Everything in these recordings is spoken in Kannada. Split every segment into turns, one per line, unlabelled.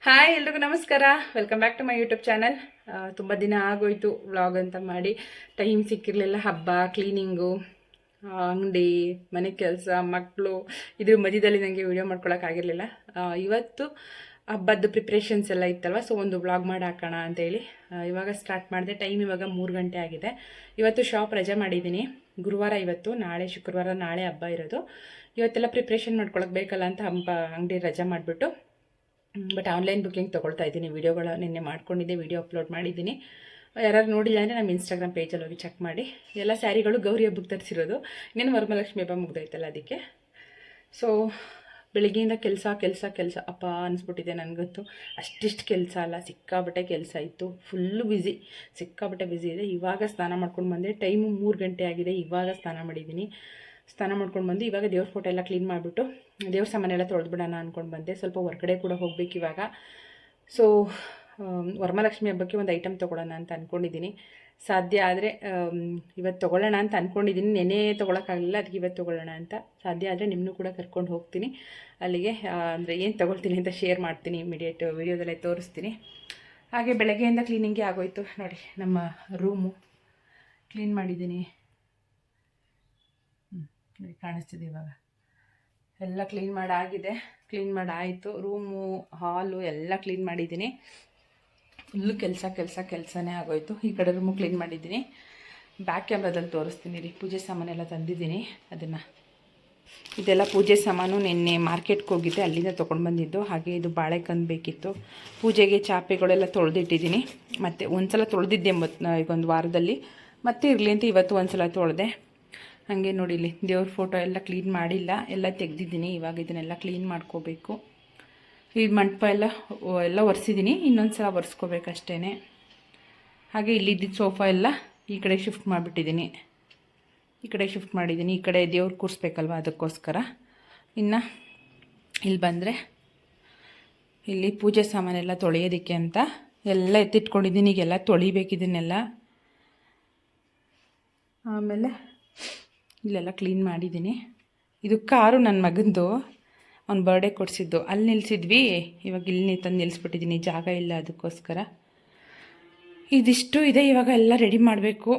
ಹಾಯ್ ಎಲ್ರಿಗೂ ನಮಸ್ಕಾರ. Welcome back to my YouTube channel. ತುಂಬ ದಿನ ಆಗೋಯ್ತು ವ್ಲಾಗ್ ಅಂತ ಮಾಡಿ, ಟೈಮ್ ಸಿಕ್ಕಿರಲಿಲ್ಲ. ಹಬ್ಬ, ಕ್ಲೀನಿಂಗು, ಅಂಗಡಿ, ಮನೆ ಕೆಲಸ, ಮಕ್ಕಳು, ಇದ್ರ ಮಧ್ಯದಲ್ಲಿ ನನಗೆ ವಿಡಿಯೋ ಮಾಡ್ಕೊಳಕ್ಕಾಗಿರಲಿಲ್ಲ. ಇವತ್ತು ಹಬ್ಬದ್ದು ಪ್ರಿಪ್ರೇಷನ್ಸ್ ಎಲ್ಲ ಇತ್ತಲ್ವ, ಸೊ ಒಂದು ವ್ಲಾಗ್ ಮಾಡಿ ಹಾಕೋಣ ಅಂತೇಳಿ ಇವಾಗ ಸ್ಟಾರ್ಟ್ ಮಾಡಿದೆ. ಟೈಮ್ ಇವಾಗ 3 ಗಂಟೆ ಆಗಿದೆ. ಇವತ್ತು ಶಾಪ್ ರಜೆ ಮಾಡಿದ್ದೀನಿ. ಗುರುವಾರ ಇವತ್ತು, ನಾಳೆ ಶುಕ್ರವಾರ, ನಾಳೆ ಹಬ್ಬ ಇರೋದು. ಇವತ್ತೆಲ್ಲ ಪ್ರಿಪ್ರೇಷನ್ ಮಾಡ್ಕೊಳಕ್ಕೆ ಬೇಕಲ್ಲ ಅಂತ ಅಂಗಡಿ ರಜೆ ಮಾಡಿಬಿಟ್ಟು ಬಟ್ ಆನ್ಲೈನ್ ಬುಕ್ಕಿಂಗ್ ತೊಗೊಳ್ತಾ ಇದ್ದೀನಿ. ವೀಡಿಯೋಗಳ ನಿನ್ನೆ ಮಾಡ್ಕೊಂಡಿದ್ದೆ, ವೀಡಿಯೋ ಅಪ್ಲೋಡ್ ಮಾಡಿದ್ದೀನಿ. ಯಾರು ನೋಡಿಲ್ಲ ಅಂದರೆ ನಮ್ಮ ಇನ್ಸ್ಟಾಗ್ರಾಮ್ ಪೇಜಲ್ಲಿ ಹೋಗಿ ಚೆಕ್ ಮಾಡಿ. ಎಲ್ಲ ಸ್ಯಾರಿಗಳು ಗೌರಿ ಹಬ್ಬಕ್ಕೆ ತರಿಸಿರೋದು. ಇನ್ನೇನು ವರಮಹಾಲಕ್ಷ್ಮಿ ಹಬ್ಬ ಮುಗ್ದೋಯ್ತಲ್ಲ, ಅದಕ್ಕೆ. ಸೊ ಬೆಳಿಗ್ಗೆಯಿಂದ ಕೆಲಸ ಅಪ್ಪ ಅನಿಸ್ಬಿಟ್ಟಿದೆ ನನಗಂತೂ. ಅಷ್ಟಿಷ್ಟು ಕೆಲಸ ಅಲ್ಲ, ಸಿಕ್ಕಾಬಟ್ಟೆ ಕೆಲಸ ಇತ್ತು. ಫುಲ್ಲು ಬ್ಯುಸಿ, ಸಿಕ್ಕಾಬಟ್ಟೆ ಬ್ಯುಸಿ ಇದೆ. ಇವಾಗ ಸ್ನಾನ ಮಾಡ್ಕೊಂಡು ಬಂದೆ. ಟೈಮು 3 ಗಂಟೆ ಆಗಿದೆ. ಇವಾಗ ಸ್ನಾನ ಮಾಡಿದ್ದೀನಿ. ಸ್ನಾನ ಮಾಡ್ಕೊಂಡು ಬಂದು ಇವಾಗ ದೇವ್ರ ಫೋಟೋ ಎಲ್ಲ ಕ್ಲೀನ್ ಮಾಡಿಬಿಟ್ಟು ದೇವ್ರ ಸಾಮಾನೆಲ್ಲ ತೊಳೆದ್ಬಿಡೋಣ ಅಂದ್ಕೊಂಡು ಬಂದೆ. ಸ್ವಲ್ಪ ಹೊರಗಡೆ ಕೂಡ ಹೋಗ್ಬೇಕು ಇವಾಗ. ಸೊ ವರಮಹಾಲಕ್ಷ್ಮಿ ಹಬ್ಬಕ್ಕೆ ಒಂದು ಐಟಮ್ ತೊಗೊಳ್ಳೋಣ ಅಂತ ಅಂದ್ಕೊಂಡಿದ್ದೀನಿ. ಸಾಧ್ಯ ಆದರೆ ಇವತ್ತು ತೊಗೊಳ್ಳೋಣ ಅಂತ ಅಂದ್ಕೊಂಡಿದ್ದೀನಿ. ನೆನೆ ತೊಗೊಳಕ್ಕಾಗಲಿಲ್ಲ, ಅದಕ್ಕೆ ಇವತ್ತು ತೊಗೊಳ್ಳೋಣ ಅಂತ. ಸಾಧ್ಯ ಆದರೆ ನಿಮ್ಮನ್ನೂ ಕೂಡ ಕರ್ಕೊಂಡು ಹೋಗ್ತೀನಿ ಅಲ್ಲಿಗೆ. ಅಂದರೆ ಏನು ತೊಗೊಳ್ತೀನಿ ಅಂತ ಶೇರ್ ಮಾಡ್ತೀನಿ, ಇಮಿಡಿಯೇಟ್ ವೀಡಿಯೋದಲ್ಲೇ ತೋರಿಸ್ತೀನಿ. ಹಾಗೆ ಬೆಳಗ್ಗೆಯಿಂದ ಕ್ಲೀನಿಂಗೇ ಆಗೋಯ್ತು. ನೋಡಿ, ನಮ್ಮ ರೂಮು ಕ್ಲೀನ್ ಮಾಡಿದ್ದೀನಿ. ಕಾಣಿಸ್ತಿದೆ ಇವಾಗ. ಎಲ್ಲ ಕ್ಲೀನ್ ಮಾಡಾಗಿದೆ, ಕ್ಲೀನ್ ಮಾಡಾಯಿತು. ರೂಮು, ಹಾಲು ಎಲ್ಲ ಕ್ಲೀನ್ ಮಾಡಿದ್ದೀನಿ. ಫುಲ್ಲು ಕೆಲಸನೇ ಆಗೋಯ್ತು. ಈ ಕಡೆ ರೂಮು ಕ್ಲೀನ್ ಮಾಡಿದ್ದೀನಿ. ಬ್ಯಾಕ್ ಕ್ಯಾಮ್ರಾದಲ್ಲಿ ತೋರಿಸ್ತೀನಿ ರೀ. ಪೂಜೆ ಸಾಮಾನೆಲ್ಲ ತಂದಿದ್ದೀನಿ. ಇದೆಲ್ಲ ಪೂಜೆ ಸಾಮಾನು ನಿನ್ನೆ ಮಾರ್ಕೆಟ್ಗೆ ಹೋಗಿದ್ದೆ, ಅಲ್ಲಿಂದ ತೊಗೊಂಡು ಬಂದಿದ್ದು. ಹಾಗೆ ಇದು ಬಾಳೆಕಂದು ಬೇಕಿತ್ತು. ಪೂಜೆಗೆ ಚಾಪೆಗಳೆಲ್ಲ ತೊಳೆದಿಟ್ಟಿದ್ದೀನಿ. ಮತ್ತು ಒಂದು ಸಲ ತೊಳೆದಿದ್ದೆ ಈಗ ಒಂದು ವಾರದಲ್ಲಿ. ಮತ್ತೆ ಇರಲಿ ಅಂತ ಇವತ್ತು ಒಂದು ಸಲ ತೊಳೆದೆ. ಹಾಗೆ ನೋಡಿ, ಇಲ್ಲಿ ದೇವ್ರ ಫೋಟೋ ಎಲ್ಲ ಕ್ಲೀನ್ ಮಾಡಿಲ್ಲ, ಎಲ್ಲ ತೆಗೆದಿದ್ದೀನಿ. ಇವಾಗ ಇದನ್ನೆಲ್ಲ ಕ್ಲೀನ್ ಮಾಡ್ಕೋಬೇಕು. ಈ ಮಂಟಪ ಎಲ್ಲ ಒರೆಸಿದ್ದೀನಿ, ಇನ್ನೊಂದು ಸಲ ಒರೆಸ್ಕೋಬೇಕಷ್ಟೇ. ಹಾಗೆ ಇಲ್ಲಿದ್ದಿದ್ದು ಸೋಫಾ ಎಲ್ಲ ಈ ಕಡೆ ಶಿಫ್ಟ್ ಮಾಡಿಬಿಟ್ಟಿದ್ದೀನಿ. ಈ ಕಡೆ ದೇವ್ರು ಕೂರಿಸ್ಬೇಕಲ್ವ, ಅದಕ್ಕೋಸ್ಕರ. ಇನ್ನು ಇಲ್ಲಿ ಬಂದರೆ ಇಲ್ಲಿ ಪೂಜೆ ಸಾಮಾನೆಲ್ಲ ತೊಳೆಯೋದಕ್ಕೆ ಅಂತ ಎಲ್ಲ ಎತ್ತಿಟ್ಕೊಂಡಿದ್ದೀನಿ. ಈಗೆಲ್ಲ ತೊಳಿಬೇಕಿದ್ದನ್ನೆಲ್ಲ. ಆಮೇಲೆ ಇಲ್ಲೆಲ್ಲ ಕ್ಲೀನ್ ಮಾಡಿದ್ದೀನಿ. ಇದು ಕಾರು ನನ್ನ ಮಗಂದು, ಅವ್ನು ಬರ್ಡೇ ಕೊಡಿಸಿದ್ದು. ಅಲ್ಲಿ ನಿಲ್ಲಿಸಿದ್ವಿ, ಇವಾಗ ಇಲ್ಲಿ ತಂದು ನಿಲ್ಲಿಸ್ಬಿಟ್ಟಿದ್ದೀನಿ, ಜಾಗ ಇಲ್ಲ, ಅದಕ್ಕೋಸ್ಕರ. ಇದಿಷ್ಟು ಇದೆ. ಇವಾಗ ಎಲ್ಲ ರೆಡಿ ಮಾಡಬೇಕು.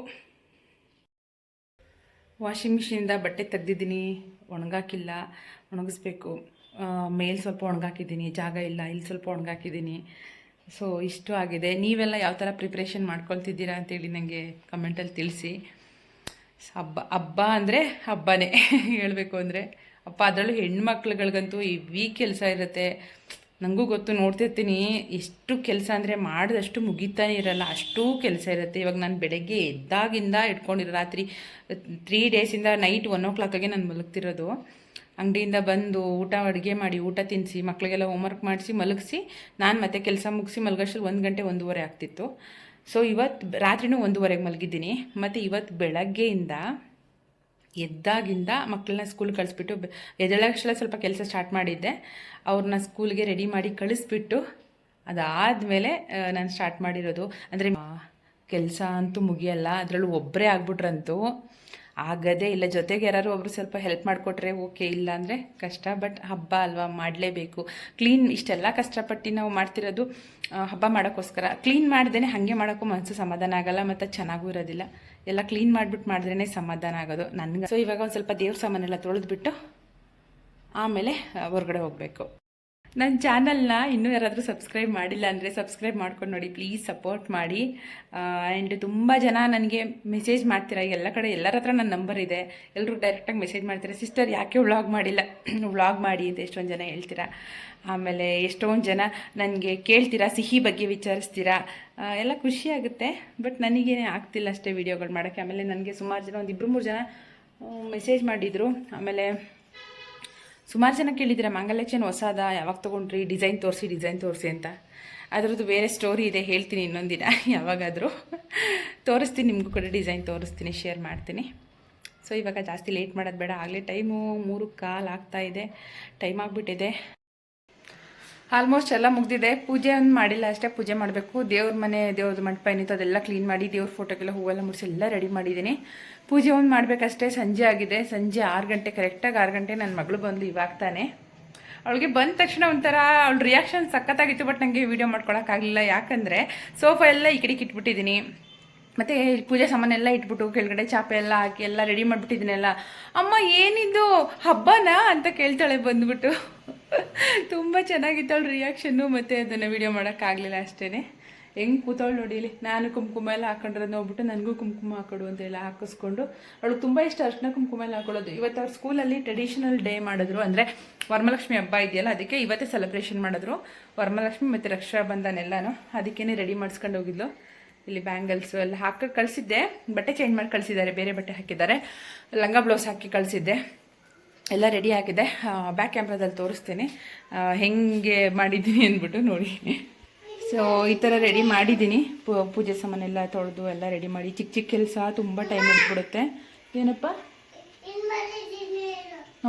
ವಾಷಿಂಗ್ ಮಿಷಿನಿಂದ ಬಟ್ಟೆ ತೆಗ್ದಿದ್ದೀನಿ, ಒಣಗಾಕಿಲ್ಲ, ಒಣಗಿಸ್ಬೇಕು. ಮೇಲೆ ಸ್ವಲ್ಪ ಒಣಗಾಕಿದ್ದೀನಿ, ಜಾಗ ಇಲ್ಲ. ಇಲ್ಲಿ ಸ್ವಲ್ಪ ಒಣಗಾಕಿದ್ದೀನಿ. ಸೊ ಇಷ್ಟು ಆಗಿದೆ. ನೀವೆಲ್ಲ ಯಾವ ಥರ ಪ್ರಿಪ್ರೇಷನ್ ಮಾಡ್ಕೊಳ್ತಿದ್ದೀರಾ ಅಂತೇಳಿ ನನಗೆ ಕಮೆಂಟಲ್ಲಿ ತಿಳಿಸಿ. ಹಬ್ಬ ಅಂದರೆ ಹಬ್ಬನೇ ಹೇಳಬೇಕು ಅಂದರೆ ಹಬ್ಬ. ಅದರಲ್ಲೂ ಹೆಣ್ಮಕ್ಳುಗಳಿಗಂತೂ ಈ ಕೆಲಸ ಇರುತ್ತೆ. ನನಗೂ ಗೊತ್ತು, ನೋಡ್ತಿರ್ತೀನಿ. ಎಷ್ಟು ಕೆಲಸ ಅಂದರೆ ಮಾಡಿದಷ್ಟು ಮುಗಿತಾನೆ ಇರಲ್ಲ, ಅಷ್ಟೂ ಕೆಲಸ ಇರುತ್ತೆ. ಇವಾಗ ನಾನು ಬೆಳಗ್ಗೆ ಎದ್ದಾಗಿಂದ ಇಟ್ಕೊಂಡಿರೋ ರಾತ್ರಿ 3 ಡೇಸಿಂದ ನೈಟ್ 1 o'clockಗೆ ನಾನು ಮಲಗ್ತಿರೋದು. ಅಂಗಡಿಯಿಂದ ಬಂದು ಅಡುಗೆ ಮಾಡಿ, ಊಟ ತಿನ್ನಿಸಿ, ಮಕ್ಕಳಿಗೆಲ್ಲ ಹೋಮ್ವರ್ಕ್ ಮಾಡಿಸಿ ಮಲಗಿಸಿ, ನಾನು ಮತ್ತೆ ಕೆಲಸ ಮುಗಿಸಿ ಮಲಗೋಷ್ಟರಲ್ಲಿ 1 ಗಂಟೆ 1:15 ಆಗ್ತಿತ್ತು. ಸೊ ಇವತ್ತು ರಾತ್ರಿನೂ 1:15ಗೆ ಮಲಗಿದ್ದೀನಿ. ಮತ್ತು ಇವತ್ತು ಬೆಳಗ್ಗೆಯಿಂದ ಎದ್ದಾಗಿಂದ ಮಕ್ಕಳನ್ನ ಸ್ಕೂಲ್ಗೆ ಕಳಿಸ್ಬಿಟ್ಟು ಎದ್ದೇಳೋಷ್ಟೆಲ್ಲ ಸ್ವಲ್ಪ ಕೆಲಸ ಸ್ಟಾರ್ಟ್ ಮಾಡಿದ್ದೆ. ಅವ್ರನ್ನ ಸ್ಕೂಲ್ಗೆ ರೆಡಿ ಮಾಡಿ ಕಳಿಸ್ಬಿಟ್ಟು ಅದಾದಮೇಲೆ ನಾನು ಸ್ಟಾರ್ಟ್ ಮಾಡಿರೋದು. ಅಂದರೆ ಕೆಲಸ ಅಂತೂ ಮುಗಿಯಲ್ಲ. ಅದರಲ್ಲೂ ಒಬ್ಬರೇ ಆಗ್ಬಿಟ್ರಂತೂ ಆಗೋದೇ ಇಲ್ಲ. ಜೊತೆಗೆ ಯಾರು ಒಬ್ಬರು ಸ್ವಲ್ಪ ಹೆಲ್ಪ್ ಮಾಡಿಕೊಟ್ರೆ ಓಕೆ, ಇಲ್ಲ ಅಂದರೆ ಕಷ್ಟ. ಬಟ್ ಹಬ್ಬ ಅಲ್ವಾ, ಮಾಡಲೇಬೇಕು. ಇಷ್ಟೆಲ್ಲ ಕಷ್ಟಪಟ್ಟು ನಾವು ಮಾಡ್ತಿರೋದು ಹಬ್ಬ ಮಾಡೋಕ್ಕೋಸ್ಕರ. ಕ್ಲೀನ್ ಮಾಡ್ದೇ ಹಾಗೆ ಮಾಡೋಕ್ಕೂ ಮನಸ್ಸು ಸಮಾಧಾನ ಆಗೋಲ್ಲ, ಮತ್ತು ಚೆನ್ನಾಗೂ ಇರೋದಿಲ್ಲ. ಎಲ್ಲ ಕ್ಲೀನ್ ಮಾಡಿಬಿಟ್ಟು ಮಾಡಿದ್ರೇ ಸಮಾಧಾನ ಆಗೋದು ನನಗೆ. ಸೊ ಇವಾಗ ಒಂದು ಸ್ವಲ್ಪ ದೇವ್ರ ಸಾಮಾನೆಲ್ಲ ತೊಳೆದ್ಬಿಟ್ಟು ಆಮೇಲೆ ಹೊರಗಡೆ ಹೋಗಬೇಕು. ನನ್ನ ಚಾನಲ್ನ ಇನ್ನೂ ಯಾರಾದರೂ ಸಬ್ಸ್ಕ್ರೈಬ್ ಮಾಡಿಲ್ಲ ಅಂದರೆ ಸಬ್ಸ್ಕ್ರೈಬ್ ಮಾಡ್ಕೊಂಡು ನೋಡಿ, ಪ್ಲೀಸ್ ಸಪೋರ್ಟ್ ಮಾಡಿ. ಆ್ಯಂಡ್ ತುಂಬ ಜನ ನನಗೆ ಮೆಸೇಜ್ ಮಾಡ್ತೀರಾ, ಎಲ್ಲ ಕಡೆ ಎಲ್ಲರ ಹತ್ರ ನನ್ನ ನಂಬರ್ ಇದೆ. ಎಲ್ಲರೂ ಡೈರೆಕ್ಟಾಗಿ ಮೆಸೇಜ್ ಮಾಡ್ತೀರಾ, ಸಿಸ್ಟರ್ ಯಾಕೆ ವ್ಲಾಗ್ ಮಾಡಿಲ್ಲ, ವ್ಲಾಗ್ ಮಾಡಿ ಅಂತ ಎಷ್ಟೊಂದು ಜನ ಹೇಳ್ತೀರಾ. ಆಮೇಲೆ ಎಷ್ಟೊಂದು ಜನ ನನಗೆ ಕೇಳ್ತೀರಾ, ಸಿಹಿ ಬಗ್ಗೆ ವಿಚಾರಿಸ್ತೀರಾ. ಎಲ್ಲ ಖುಷಿಯಾಗುತ್ತೆ. ಬಟ್ ನನಗೇನೆ ಆಗ್ತಿಲ್ಲ ಅಷ್ಟೇ ವೀಡಿಯೋಗಳು ಮಾಡೋಕ್ಕೆ. ಆಮೇಲೆ ನನಗೆ ಸುಮಾರು ಜನ, ಒಂದು 2-3 ಜನ ಮೆಸೇಜ್ ಮಾಡಿದರು. ಆಮೇಲೆ ಸುಮಾರು ಜನ ಕೇಳಿದ್ದೀರಾ, ಮಾಂಗಲ್ಯ ಚೈನ್ ಹೊಸದ, ಯಾವಾಗ ತೊಗೊಂಡ್ರಿ, ಡಿಸೈನ್ ತೋರಿಸಿ ಅಂತ. ಅದರದ್ದು ಬೇರೆ ಸ್ಟೋರಿ ಇದೆ, ಹೇಳ್ತೀನಿ ಇನ್ನೊಂದಿನ. ಯಾವಾಗಾದರೂ ತೋರಿಸ್ತೀನಿ, ನಿಮಗೂ ಕೂಡ ಡಿಸೈನ್ ತೋರಿಸ್ತೀನಿ, ಶೇರ್ ಮಾಡ್ತೀನಿ. ಸೊ ಇವಾಗ ಜಾಸ್ತಿ ಲೇಟ್ ಮಾಡೋದು ಬೇಡ. ಆಗಲೇ ಟೈಮು 3:15 ಆಗ್ತಾಯಿದೆ, ಟೈಮ್ ಆಗಿಬಿಟ್ಟಿದೆ. ಆಲ್ಮೋಸ್ಟ್ ಎಲ್ಲ ಮುಗಿದಿದೆ. ಪೂಜೆ ಒಂದು ಮಾಡಿಲ್ಲ ಅಷ್ಟೇ, ಪೂಜೆ ಮಾಡಬೇಕು. ದೇವ್ರ ಮನೆ, ದೇವ್ರದ್ದು ಮಂಟಪ ಏನಿತ್ತು ಅದೆಲ್ಲ ಕ್ಲೀನ್ ಮಾಡಿ, ದೇವ್ರ ಫೋಟೋಗೆಲ್ಲ ಹೂವೆಲ್ಲ ಮುಡಿಸಿ ಎಲ್ಲ ರೆಡಿ ಮಾಡಿದ್ದೀನಿ. ಪೂಜೆ ಒಂದು ಮಾಡಬೇಕಷ್ಟೇ. ಸಂಜೆ ಆಗಿದೆ, ಸಂಜೆ 6 ಗಂಟೆ, ಕರೆಕ್ಟಾಗಿ 6 ಗಂಟೆ. ನನ್ನ ಮಗಳು ಬಂದು ಇವಾಗ ತಾನೆ, ಅವಳಿಗೆ ಬಂದ ತಕ್ಷಣ ಒಂಥರ ಅವಳ ರಿಯಾಕ್ಷನ್ ಸಖತ್ತಾಗಿತ್ತು. ಬಟ್ ನನಗೆ ವೀಡಿಯೋ ಮಾಡ್ಕೊಳಕ್ಕಾಗಲಿಲ್ಲ, ಯಾಕಂದರೆ ಸೋಫಾ ಎಲ್ಲ ಈ ಕಡೆಗೆ ಇಟ್ಬಿಟ್ಟಿದ್ದೀನಿ. ಮತ್ತು ಪೂಜೆ ಸಾಮಾನೆಲ್ಲ ಇಟ್ಬಿಟ್ಟು ಕೆಳಗಡೆ ಚಾಪೆ ಎಲ್ಲ ಹಾಕಿ ಎಲ್ಲ ರೆಡಿ ಮಾಡಿಬಿಟ್ಟಿದ್ದೀನೆಲ್ಲ. ಅಮ್ಮ ಏನಿದು ಹಬ್ಬನಾ ಅಂತ ಕೇಳ್ತಾಳೆ ಬಂದ್ಬಿಟ್ಟು. ತುಂಬ ಚೆನ್ನಾಗಿತ್ತು ಅವಳ ರಿಯಾಕ್ಷನ್ನು. ಮತ್ತು ಅದನ್ನು ವೀಡಿಯೋ ಮಾಡೋಕ್ಕಾಗಲಿಲ್ಲ ಅಷ್ಟೇ. ಹೆಂಗೆ ಕೂತವಳು ನೋಡಿಲಿ. ನಾನು ಕುಂಕುಮ ಎಲ್ಲ ಹಾಕೊಂಡ್ರದ್ದು ನೋಡ್ಬಿಟ್ಟು ನನಗೂ ಕುಂಕುಮ ಹಾಕೊಡು ಅಂತೆಲ್ಲ ಹಾಕಿಸ್ಕೊಂಡು, ಅವಳಿಗೆ ತುಂಬ ಇಷ್ಟ ಅರ್ಶಿನ ಕುಂಕುಮ ಎಲ್ಲ ಹಾಕೊಳ್ಳೋದು. ಇವತ್ತು ಅವ್ರ ಸ್ಕೂಲಲ್ಲಿ ಟ್ರೆಡಿಷನಲ್ ಡೇ ಮಾಡಿದ್ರು, ಅಂದರೆ ವರಮಲಕ್ಷ್ಮಿ ಹಬ್ಬ ಇದೆಯಲ್ಲ, ಅದಕ್ಕೆ ಇವತ್ತೇ ಸೆಲೆಬ್ರೇಷನ್ ಮಾಡಿದ್ರು. ವರಮಲಕ್ಷ್ಮಿ ಮತ್ತು ರಕ್ಷಾಬಂಧನೆಲ್ಲನೂ ಅದಕ್ಕೇ ರೆಡಿ ಮಾಡಿಸ್ಕೊಂಡು ಹೋಗಿದ್ಲು. ಇಲ್ಲಿ ಬ್ಯಾಂಗಲ್ಸು ಎಲ್ಲ ಹಾಕಿ ಕಳಿಸಿದ್ದೆ, ಬಟ್ಟೆ ಚೇಂಜ್ ಮಾಡಿ ಕಳಿಸಿದ್ದಾರೆ, ಬೇರೆ ಬಟ್ಟೆ ಹಾಕಿದ್ದಾರೆ. ಲಂಗ ಬ್ಲೌಸ್ ಹಾಕಿ ಕಳಿಸಿದ್ದೆ, ಎಲ್ಲ ರೆಡಿ ಆಗಿದೆ. ಬ್ಯಾಕ್ ಕ್ಯಾಮ್ರಾದಲ್ಲಿ ತೋರಿಸ್ತೀನಿ ಹೆಂಗೆ ಮಾಡಿದ್ದೀನಿ ಅಂದ್ಬಿಟ್ಟು ನೋಡಿ. ಸೊ ಈ ಥರ ರೆಡಿ ಮಾಡಿದ್ದೀನಿ. ಪೂಜೆ ಸಾಮಾನೆಲ್ಲ ತೊಳೆದು ಎಲ್ಲ ರೆಡಿ ಮಾಡಿ. ಚಿಕ್ಕ ಚಿಕ್ಕ ಕೆಲಸ ತುಂಬ ಟೈಮ್ ಹಿಡ್ಬಿಡುತ್ತೆ. ಏನಪ್ಪ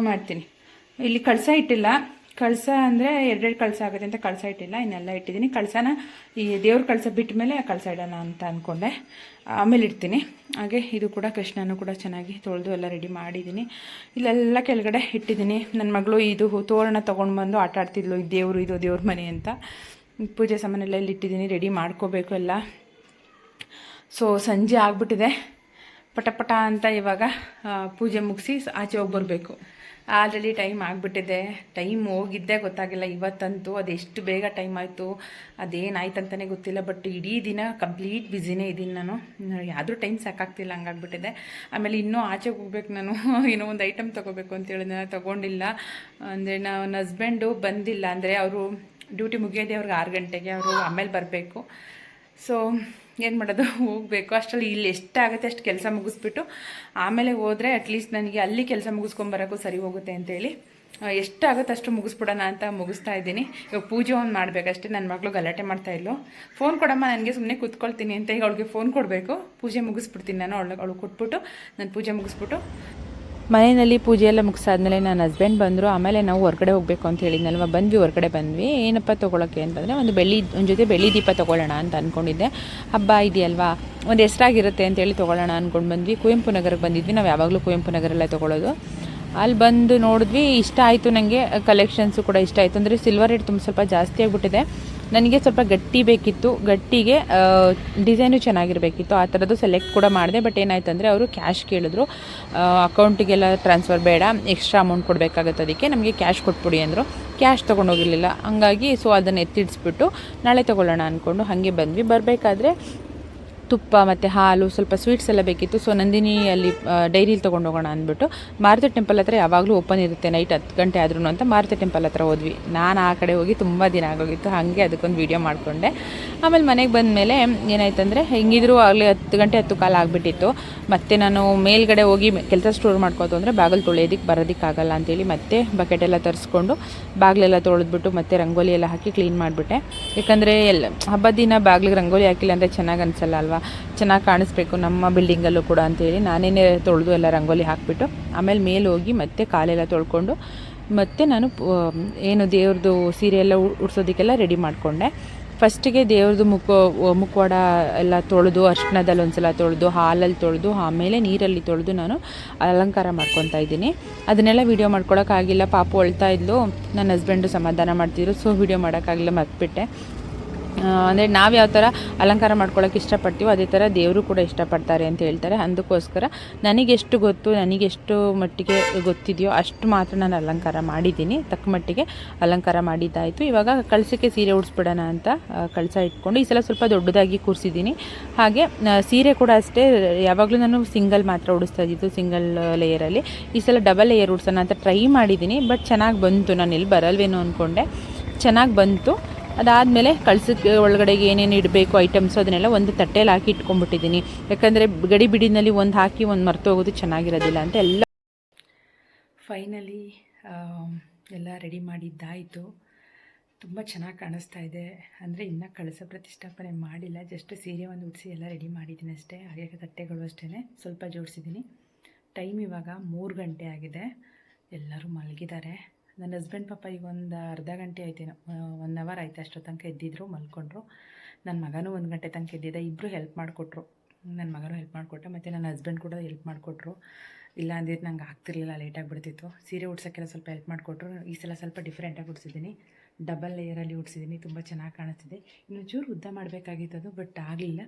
ಮಾಡ್ತೀನಿ. ಇಲ್ಲಿ ಕಳಸ ಇಟ್ಟಿಲ್ಲ. ಕಳಸ ಅಂದರೆ ಎರಡೆರಡು ಕಳಸ ಆಗುತ್ತೆ ಅಂತ ಕಳಸ ಇಟ್ಟಿಲ್ಲ, ಇನ್ನೆಲ್ಲ ಇಟ್ಟಿದ್ದೀನಿ. ಕಳಸನ ಈ ದೇವ್ರ ಕಳಸ ಬಿಟ್ಟ ಮೇಲೆ ಕಳಸ ಇಡೋಣ ಅಂತ ಅಂದ್ಕೊಂಡೆ, ಆಮೇಲೆ ಇಡ್ತೀನಿ. ಹಾಗೆ ಇದು ಕೂಡ ಕೃಷ್ಣನೂ ಕೂಡ ಚೆನ್ನಾಗಿ ತೊಳೆದು ಎಲ್ಲ ರೆಡಿ ಮಾಡಿದ್ದೀನಿ. ಇಲ್ಲೆಲ್ಲ ಕೆಳಗಡೆ ಇಟ್ಟಿದ್ದೀನಿ. ನನ್ನ ಮಗಳು ಇದು ತೋರಣ ತೊಗೊಂಡು ಬಂದು ಆಟ ಆಡ್ತಿದ್ಲು, ಇದು ದೇವರು, ಇದು ದೇವ್ರ ಮನೆ ಅಂತ. ಪೂಜೆ ಸಾಮಾನೆಲ್ಲ ಇಲ್ಲಿ ಇಟ್ಟಿದ್ದೀನಿ, ರೆಡಿ ಮಾಡ್ಕೋಬೇಕು ಎಲ್ಲ. ಸೊ ಸಂಜೆ ಆಗಿಬಿಟ್ಟಿದೆ. ಪಟ ಅಂತ ಇವಾಗ ಪೂಜೆ ಮುಗಿಸಿ ಆಚೆ ಹೋಗಿ ಬರಬೇಕು. ಆಲ್ರೆಡಿ ಟೈಮ್ ಆಗಿಬಿಟ್ಟಿದೆ. ಟೈಮ್ ಹೋಗಿದ್ದೇ ಗೊತ್ತಾಗಿಲ್ಲ ಇವತ್ತಂತೂ. ಅದೆಷ್ಟು ಬೇಗ ಟೈಮ್ ಆಯಿತು, ಅದೇನಾಯ್ತು ಅಂತಲೇ ಗೊತ್ತಿಲ್ಲ. ಬಟ್ ಇಡೀ ದಿನ ಕಂಪ್ಲೀಟ್ ಬ್ಯುಸಿನೇ ಇದ್ದೀನಿ ನಾನು. ಯಾವುದೂ ಟೈಮ್ ಸಾಕಾಗ್ತಿಲ್ಲ, ಹಂಗಾಗ್ಬಿಟ್ಟಿದೆ. ಆಮೇಲೆ ಇನ್ನೂ ಆಚೆಗೆ ಹೋಗ್ಬೇಕು ನಾನು. ಏನೋ ಒಂದು ಐಟಮ್ ತೊಗೋಬೇಕು ಅಂತೇಳಿ ನಾನು ತೊಗೊಂಡಿಲ್ಲ. ಅಂದರೆ ನನ್ನ ಹಸ್ಬೆಂಡು ಬಂದಿಲ್ಲ, ಅಂದರೆ ಅವರು ಡ್ಯೂಟಿ ಮುಗಿಯೋದೆ ಅವ್ರಿಗೆ 6 ಗಂಟೆಗೆ, ಅವರು ಆಮೇಲೆ ಬರಬೇಕು. ಸೊ ಏನು ಮಾಡೋದು, ಹೋಗಬೇಕು. ಅಷ್ಟರಲ್ಲಿ ಇಲ್ಲಿ ಎಷ್ಟಾಗುತ್ತೆ ಅಷ್ಟು ಕೆಲಸ ಮುಗಿಸ್ಬಿಟ್ಟು ಆಮೇಲೆ ಹೋದರೆ ಅಟ್ಲೀಸ್ಟ್ ನನಗೆ ಅಲ್ಲಿ ಕೆಲಸ ಮುಗಿಸ್ಕೊಂಬರೋಕ್ಕೂ ಸರಿ ಹೋಗುತ್ತೆ ಅಂತೇಳಿ ಎಷ್ಟಾಗುತ್ತೆ ಅಷ್ಟು ಮುಗಿಸ್ಬಿಡೋಣ ಅಂತ ಮುಗಿಸ್ತಾ ಇದ್ದೀನಿ. ಇವಾಗ ಪೂಜೆ ಒಂದು ಮಾಡಬೇಕಷ್ಟೇ. ನನ್ನ ಮಗಳು ಗಲಾಟೆ ಮಾಡ್ತಾಯಿದ್ಲು, ಫೋನ್ ಕೊಡಮ್ಮ ನನಗೆ, ಸುಮ್ಮನೆ ಕೂತ್ಕೊಳ್ತೀನಿ ಅಂತ. ಈಗ ಅವಳಿಗೆ ಫೋನ್ ಕೊಡಬೇಕು. ಪೂಜೆ ಮುಗಿಸ್ಬಿಡ್ತೀನಿ ನಾನು. ಅವಳಿಗೆ ಕೊಟ್ಬಿಟ್ಟು ನಾನು ಪೂಜೆ ಮುಗಿಸ್ಬಿಟ್ಟು ಮನೆಯಲ್ಲಿ ಪೂಜೆ ಎಲ್ಲ ಮುಗಿಸಾದ್ಮೇಲೆ ನನ್ನ ಹಸ್ಬೆಂಡ್ ಬಂದರು. ಆಮೇಲೆ ನಾವು ಹೊರಗಡೆ ಹೋಗಬೇಕು ಅಂತ ಹೇಳಿದ್ನಲ್ವ, ಹೊರಗಡೆ ಬಂದ್ವಿ. ಏನಪ್ಪ ತೊಗೊಳಕ್ಕೆ ಅಂತಂದರೆ ಒಂದು ಜೊತೆ ಬೆಳ್ಳಿ ದೀಪ ತೊಗೊಳ್ಳೋಣ ಅಂತ ಅಂದ್ಕೊಂಡಿದ್ದೆ. ಹಬ್ಬ ಇದೆಯಲ್ವಾ, ಒಂದು ಹೆಸ್ರಾಗಿರುತ್ತೆ ಅಂತೇಳಿ ತೊಗೊಳ್ಳೋಣ ಅಂದ್ಕೊಂಡು ಬಂದ್ವಿ. ಕುವೆಂಪು ನಗರಕ್ಕೆ ಬಂದಿದ್ವಿ. ನಾವು ಯಾವಾಗಲೂ ಕುವೆಂಪು ನಗರಲ್ಲೇ ತೊಗೊಳ್ಳೋದು. ಅಲ್ಲಿ ಬಂದು ನೋಡಿದ್ವಿ, ಇಷ್ಟ ಆಯಿತು ನನಗೆ. ಕಲೆಕ್ಷನ್ಸು ಕೂಡ ಇಷ್ಟ ಆಯಿತು. ಅಂದರೆ ಸಿಲ್ವರ್ ರೇಟ್ ತುಂಬ ಸ್ವಲ್ಪ ಜಾಸ್ತಿ ಆಗಿಬಿಟ್ಟಿದೆ. ನನಗೆ ಸ್ವಲ್ಪ ಗಟ್ಟಿ ಬೇಕಿತ್ತು, ಗಟ್ಟಿಗೆ ಡಿಸೈನು ಚೆನ್ನಾಗಿರಬೇಕಿತ್ತು. ಆ ಥರದ್ದು ಸೆಲೆಕ್ಟ್ ಕೂಡ ಮಾಡಿದೆ. ಬಟ್ ಏನಾಯ್ತು ಅಂದರೆ ಅವರು ಕ್ಯಾಶ್ ಕೇಳಿದ್ರು. ಅಕೌಂಟಿಗೆಲ್ಲ ಟ್ರಾನ್ಸ್ಫರ್ ಬೇಡ, ಎಕ್ಸ್ಟ್ರಾ ಅಮೌಂಟ್ ಕೊಡಬೇಕಾಗುತ್ತೆ, ಅದಕ್ಕೆ ನಮಗೆ ಕ್ಯಾಶ್ ಕೊಟ್ಬಿಡಿ ಅಂದರು. ಕ್ಯಾಶ್ ತೊಗೊಂಡೋಗಿರಲಿಲ್ಲ. ಹಂಗಾಗಿ ಸೊ ಅದನ್ನು ಎತ್ತಿಡಿಸ್ಬಿಟ್ಟು ನಾಳೆ ತೊಗೊಳ್ಳೋಣ ಅಂದ್ಕೊಂಡು ಹಾಗೆ ಬಂದ್ವಿ. ಬರಬೇಕಾದ್ರೆ ತುಪ್ಪ ಮತ್ತು ಹಾಲು, ಸ್ವಲ್ಪ ಸ್ವೀಟ್ಸ್ ಎಲ್ಲ ಬೇಕಿತ್ತು. ಸೊ ನಂದಿನಿ ಅಲ್ಲಿ ಡೈರಿಲಿ ತೊಗೊಂಡೋಗೋಣ ಅಂದ್ಬಿಟ್ಟು ಮಾರುತಿ ಟೆಂಪಲ್ ಹತ್ರ ಯಾವಾಗಲೂ ಓಪನ್ ಇರುತ್ತೆ ನೈಟ್ 10 ಗಂಟೆ ಆದ್ರೂ ಅಂತ ಮಾರುತಿ ಟೆಂಪಲ್ ಹತ್ರ ಹೋದ್ವಿ. ನಾನು ಆ ಕಡೆ ಹೋಗಿ ತುಂಬ ದಿನ ಆಗೋಗಿತ್ತು, ಹಾಗೆ ಅದಕ್ಕೊಂದು ವೀಡಿಯೋ ಮಾಡಿಕೊಂಡೆ. ಆಮೇಲೆ ಮನೆಗೆ ಬಂದ ಮೇಲೆ ಏನಾಯ್ತಂದರೆ ಹೆಂಗಿದ್ರು ಆಗಲೇ 10 ಗಂಟೆ 10 ಕಾಲ ಆಗಿಬಿಟ್ಟಿತ್ತು. ಮತ್ತು ನಾನು ಮೇಲ್ಗಡೆ ಹೋಗಿ ಕೆಲಸ ಸ್ಟೋರ್ ಮಾಡ್ಕೋತು ಅಂದರೆ ಬಾಗಿಲು ತೊಳೆಯೋದಕ್ಕೆ ಬರೋದಕ್ಕಾಗಲ್ಲ ಅಂತೇಳಿ ಮತ್ತೆ ಬಕೆಟೆಲ್ಲ ತರಿಸ್ಕೊಂಡು ಬಾಗಿಲೆಲ್ಲ ತೊಳೆದ್ಬಿಟ್ಟು ಮತ್ತೆ ರಂಗೋಲಿ ಎಲ್ಲ ಹಾಕಿ ಕ್ಲೀನ್ ಮಾಡಿಬಿಟ್ಟೆ. ಯಾಕಂದರೆ ಹಬ್ಬದ ದಿನ ಬಾಗಿಲಿಗೆ ರಂಗೋಲಿ ಹಾಕಿಲ್ಲ ಅಂದರೆ ಚೆನ್ನಾಗಿ ಅನಿಸಲ್ಲ ಅಲ್ವಾ, ಚೆನ್ನಾಗಿ ಕಾಣಿಸ್ಬೇಕು ನಮ್ಮ ಬಿಲ್ಡಿಂಗಲ್ಲೂ ಕೂಡ ಅಂತೇಳಿ ನಾನೇನೇ ತೊಳೆದು ಎಲ್ಲ ರಂಗೋಲಿ ಹಾಕಿಬಿಟ್ಟು ಆಮೇಲೆ ಮೇಲೆ ಹೋಗಿ ಮತ್ತೆ ಕಾಲೆಲ್ಲ ತೊಳ್ಕೊಂಡು ಮತ್ತೆ ನಾನು ಏನು ದೇವ್ರದ್ದು ಸೀರೆ ಎಲ್ಲ ಉಡ್ಸೋದಕ್ಕೆಲ್ಲ ರೆಡಿ ಮಾಡಿಕೊಂಡೆ. ಫಸ್ಟಿಗೆ ದೇವ್ರದ್ದು ಮುಖವಾಡ ಎಲ್ಲ ತೊಳೆದು, ಅರ್ಶಿಣದಲ್ಲಿ ಒಂದು ಸಲ ತೊಳೆದು, ಹಾಲಲ್ಲಿ ತೊಳೆದು, ಆಮೇಲೆ ನೀರಲ್ಲಿ ತೊಳೆದು ನಾನು ಅಲಂಕಾರ ಮಾಡ್ಕೊತಾ ಇದ್ದೀನಿ. ಅದನ್ನೆಲ್ಲ ವೀಡಿಯೋ ಮಾಡ್ಕೊಳಕ್ಕಾಗಿಲ್ಲ. ಪಾಪು ಅಳ್ತಾ ಇದ್ಲು, ನನ್ನ ಹಸ್ಬೆಂಡು ಸಮಾಧಾನ ಮಾಡ್ತಿದ್ರು. ಸೊ ವೀಡಿಯೋ ಮಾಡೋಕ್ಕಾಗಿಲ್ಲ, ಮರ್ತ್ಬಿಟ್ಟೆ. ಅಂದರೆ ನಾವು ಯಾವ ಥರ ಅಲಂಕಾರ ಮಾಡ್ಕೊಳ್ಳೋಕೆ ಇಷ್ಟಪಡ್ತೀವೋ ಅದೇ ಥರ ದೇವರು ಕೂಡ ಇಷ್ಟಪಡ್ತಾರೆ ಅಂತ ಹೇಳ್ತಾರೆ. ಅದಕ್ಕೋಸ್ಕರ ನನಗೆಷ್ಟು ಗೊತ್ತು, ನನಗೆಷ್ಟು ಮಟ್ಟಿಗೆ ಗೊತ್ತಿದೆಯೋ ಅಷ್ಟು ಮಾತ್ರ ನಾನು ಅಲಂಕಾರ ಮಾಡಿದ್ದೀನಿ. ತಕ್ಕ ಮಟ್ಟಿಗೆ ಅಲಂಕಾರ ಮಾಡಿದ್ದಾಯಿತು. ಇವಾಗ ಕಳಸಕ್ಕೆ ಸೀರೆ ಉಡಿಸ್ಬಿಡೋಣ ಅಂತ ಕಳಸ ಇಟ್ಕೊಂಡು ಈ ಸಲ ಸ್ವಲ್ಪ ದೊಡ್ಡದಾಗಿ ಕೂರಿಸಿದ್ದೀನಿ. ಹಾಗೆ ಸೀರೆ ಕೂಡ ಅಷ್ಟೇ, ಯಾವಾಗಲೂ ನಾನು ಸಿಂಗಲ್ ಮಾತ್ರ ಉಡಿಸ್ತಾ ಇದ್ದಿದ್ದು, ಸಿಂಗಲ್ ಲೇಯರಲ್ಲಿ. ಈ ಸಲ ಡಬಲ್ ಲೇಯರ್ ಉಡ್ಸೋಣ ಅಂತ ಟ್ರೈ ಮಾಡಿದ್ದೀನಿ. ಬಟ್ ಚೆನ್ನಾಗಿ ಬಂತು. ನಾನು ಎಲ್ಲಿ ಬರಲ್ವೇನೋ ಅಂದ್ಕೊಂಡೆ, ಚೆನ್ನಾಗಿ ಬಂತು. ಅದಾದಮೇಲೆ ಕಳಸಕ್ಕೆ ಒಳಗಡೆಗೆ ಏನೇನು ಇಡಬೇಕು ಐಟಮ್ಸು ಅದನ್ನೆಲ್ಲ ಒಂದು ತಟ್ಟೆಯಲ್ಲಿ ಹಾಕಿ ಇಟ್ಕೊಂಡ್ಬಿಟ್ಟಿದ್ದೀನಿ. ಯಾಕಂದರೆ ಗಡಿ ಬಿಡಿನಲ್ಲಿ ಒಂದು ಹಾಕಿ ಒಂದು ಮರ್ತು ಹೋಗೋದು ಚೆನ್ನಾಗಿರೋದಿಲ್ಲ ಅಂತ ಎಲ್ಲ ಫೈನಲಿ ಎಲ್ಲ ರೆಡಿ ಮಾಡಿದ್ದಾಯಿತು. ತುಂಬ ಚೆನ್ನಾಗಿ ಕಾಣಿಸ್ತಾ ಇದೆ. ಅಂದರೆ ಇನ್ನೂ ಕಳಸ ಪ್ರತಿಷ್ಠಾಪನೆ ಮಾಡಿಲ್ಲ, ಜಸ್ಟ್ ಸೀರೆ ಒಂದು ಉಡಿಸಿ ಎಲ್ಲ ರೆಡಿ ಮಾಡಿದ್ದೀನಿ ಅಷ್ಟೇ. ಹಾಗೆ ತಟ್ಟೆಗಳು ಅಷ್ಟೇ ಸ್ವಲ್ಪ ಜೋಡಿಸಿದ್ದೀನಿ. ಟೈಮ್ ಇವಾಗ 3 ಗಂಟೆ ಆಗಿದೆ. ಎಲ್ಲರೂ ಮಲಗಿದ್ದಾರೆ. ನನ್ನ ಹಸ್ಬೆಂಡ್ ಪಾಪ ಈಗ ಒಂದು ಅರ್ಧ ಗಂಟೆ ಆಯ್ತೇನೋ, 1 ಅವರ್ ಆಯ್ತು ಅಷ್ಟೋ ತನಕ ಎದ್ದಿದ್ರು, ಮಲ್ಕೊಂಡ್ರು. ನನ್ನ ಮಗನೂ 1 ಗಂಟೆ ತನಕ ಎದ್ದಿದ್ದ. ಇಬ್ಬರು ಹೆಲ್ಪ್ ಮಾಡಿಕೊಟ್ರು. ನನ್ನ ಮಗನೂ ಹೆಲ್ಪ್ ಮಾಡಿಕೊಟ್ಟ, ಮತ್ತು ನನ್ನ ಹಸ್ಬೆಂಡ್ ಕೂಡ ಹೆಲ್ಪ್ ಮಾಡಿಕೊಟ್ರು. ಇಲ್ಲ ಅಂದಿದ್ದು ನಂಗೆ ಆಗ್ತಿರ್ಲಿಲ್ಲ, ಲೇಟಾಗಿ ಬಿಡ್ತಿತ್ತು. ಸೀರೆ ಉಡ್ಸೋಕ್ಕೆಲ್ಲ ಸ್ವಲ್ಪ ಹೆಲ್ಪ್ ಮಾಡಿಕೊಟ್ರು. ಈ ಸಲ ಸ್ವಲ್ಪ ಡಿಫ್ರೆಂಟಾಗಿ ಉಡ್ಸಿದ್ದೀನಿ, ಡಬಲ್ ಲೇಯರಲ್ಲಿ ಉಡ್ಸಿದ್ದೀನಿ, ತುಂಬ ಚೆನ್ನಾಗಿ ಕಾಣಿಸ್ತಿದೆ. ಇನ್ನೊಂಚೂರು ಉದ್ದ ಮಾಡಬೇಕಾಗಿತ್ತು, ಬಟ್ ಆಗಲಿಲ್ಲ,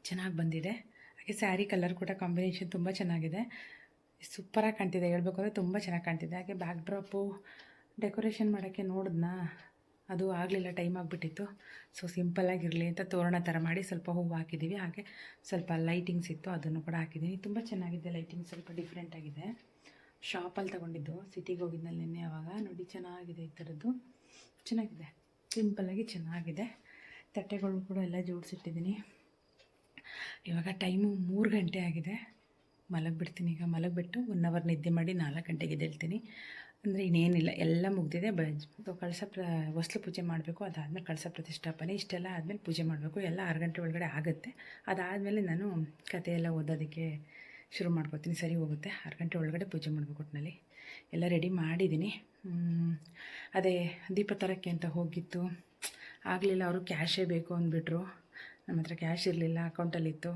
ಚೆನ್ನಾಗಿ ಬಂದಿದೆ. ಹಾಗೆ ಸ್ಯಾರಿ ಕಲರ್ ಕೂಡ ಕಾಂಬಿನೇಷನ್ ತುಂಬ ಚೆನ್ನಾಗಿದೆ, ಸೂಪರಾಗಿ ಕಾಣ್ತಿದೆ. ಹೇಳ್ಬೇಕು ಅಂದರೆ ತುಂಬ ಚೆನ್ನಾಗಿ ಕಾಣ್ತಿದೆ. ಹಾಗೆ ಬ್ಯಾಕ್ ಡ್ರಾಪು ಡೆಕೋರೇಷನ್ ಮಾಡೋಕ್ಕೆ ನೋಡಿದ್ನಾ, ಅದು ಆಗಲಿಲ್ಲ, ಟೈಮ್ ಆಗಿಬಿಟ್ಟಿತ್ತು. ಸೊ ಸಿಂಪಲ್ಲಾಗಿರಲಿ ಅಂತ ತೋರಣ ಥರ ಮಾಡಿ ಸ್ವಲ್ಪ ಹೂವು ಹಾಕಿದ್ದೀವಿ. ಹಾಗೆ ಸ್ವಲ್ಪ ಲೈಟಿಂಗ್ಸ್ ಇತ್ತು, ಅದನ್ನು ಕೂಡ ಹಾಕಿದ್ದೀನಿ. ತುಂಬ ಚೆನ್ನಾಗಿದೆ ಲೈಟಿಂಗ್ಸ್, ಸ್ವಲ್ಪ ಡಿಫ್ರೆಂಟಾಗಿದೆ. ಶಾಪಲ್ಲಿ ತೊಗೊಂಡಿದ್ದು, ಸಿಟಿಗೆ ಹೋಗಿದ್ದಲ್ಲಿ ನಿನ್ನೆ. ಆವಾಗ ನೋಡಿ ಚೆನ್ನಾಗಿದೆ, ಈ ಥರದ್ದು ಚೆನ್ನಾಗಿದೆ, ಸಿಂಪಲ್ಲಾಗಿ ಚೆನ್ನಾಗಿದೆ. ತಟ್ಟೆಗಳು ಕೂಡ ಎಲ್ಲ ಜೋಡಿಸಿಟ್ಟಿದ್ದೀನಿ. ಇವಾಗ ಟೈಮು 3 ಗಂಟೆ ಆಗಿದೆ. ಮಲಗಿಬಿಡ್ತೀನಿ. ಈಗ ಮಲಗಿಬಿಟ್ಟು 1 ಅವರ್ ನಿದ್ದೆ ಮಾಡಿ 4 ಗಂಟೆಗೆ ಎದ್ದೇಳ್ತೀನಿ. ಅಂದರೆ ಇನ್ನೇನಿಲ್ಲ, ಎಲ್ಲ ಮುಗಿದಿದೆ. ಹೊಸ್ಲು ಪೂಜೆ ಮಾಡಬೇಕು, ಅದಾದಮೇಲೆ ಕಳಶ ಪ್ರತಿಷ್ಠಾಪನೆ, ಇಷ್ಟೆಲ್ಲ ಆದಮೇಲೆ ಪೂಜೆ ಮಾಡಬೇಕು. ಎಲ್ಲ 6 ಗಂಟೆ ಒಳಗಡೆ ಆಗುತ್ತೆ. ಅದಾದಮೇಲೆ ನಾನು ಕಥೆಯೆಲ್ಲ ಓದೋದಕ್ಕೆ ಶುರು ಮಾಡ್ಕೊತೀನಿ, ಸರಿ ಹೋಗುತ್ತೆ. 6 ಗಂಟೆ ಒಳಗಡೆ ಪೂಜೆ ಮಾಡಬೇಕು. ಒಟ್ಟಿನಲ್ಲಿ ಎಲ್ಲ ರೆಡಿ ಮಾಡಿದ್ದೀನಿ. ಅದೇ ದೀಪ ತರೋಕ್ಕೆ ಅಂತ ಹೋಗಿತ್ತು, ಆಗಲಿಲ್ಲ. ಅವರು ಕ್ಯಾಶೇ ಬೇಕು ಅಂದ್ಬಿಟ್ರು. ನಮ್ಮ ಹತ್ರ ಕ್ಯಾಶ್ ಇರಲಿಲ್ಲ, ಅಕೌಂಟಲ್ಲಿತ್ತು.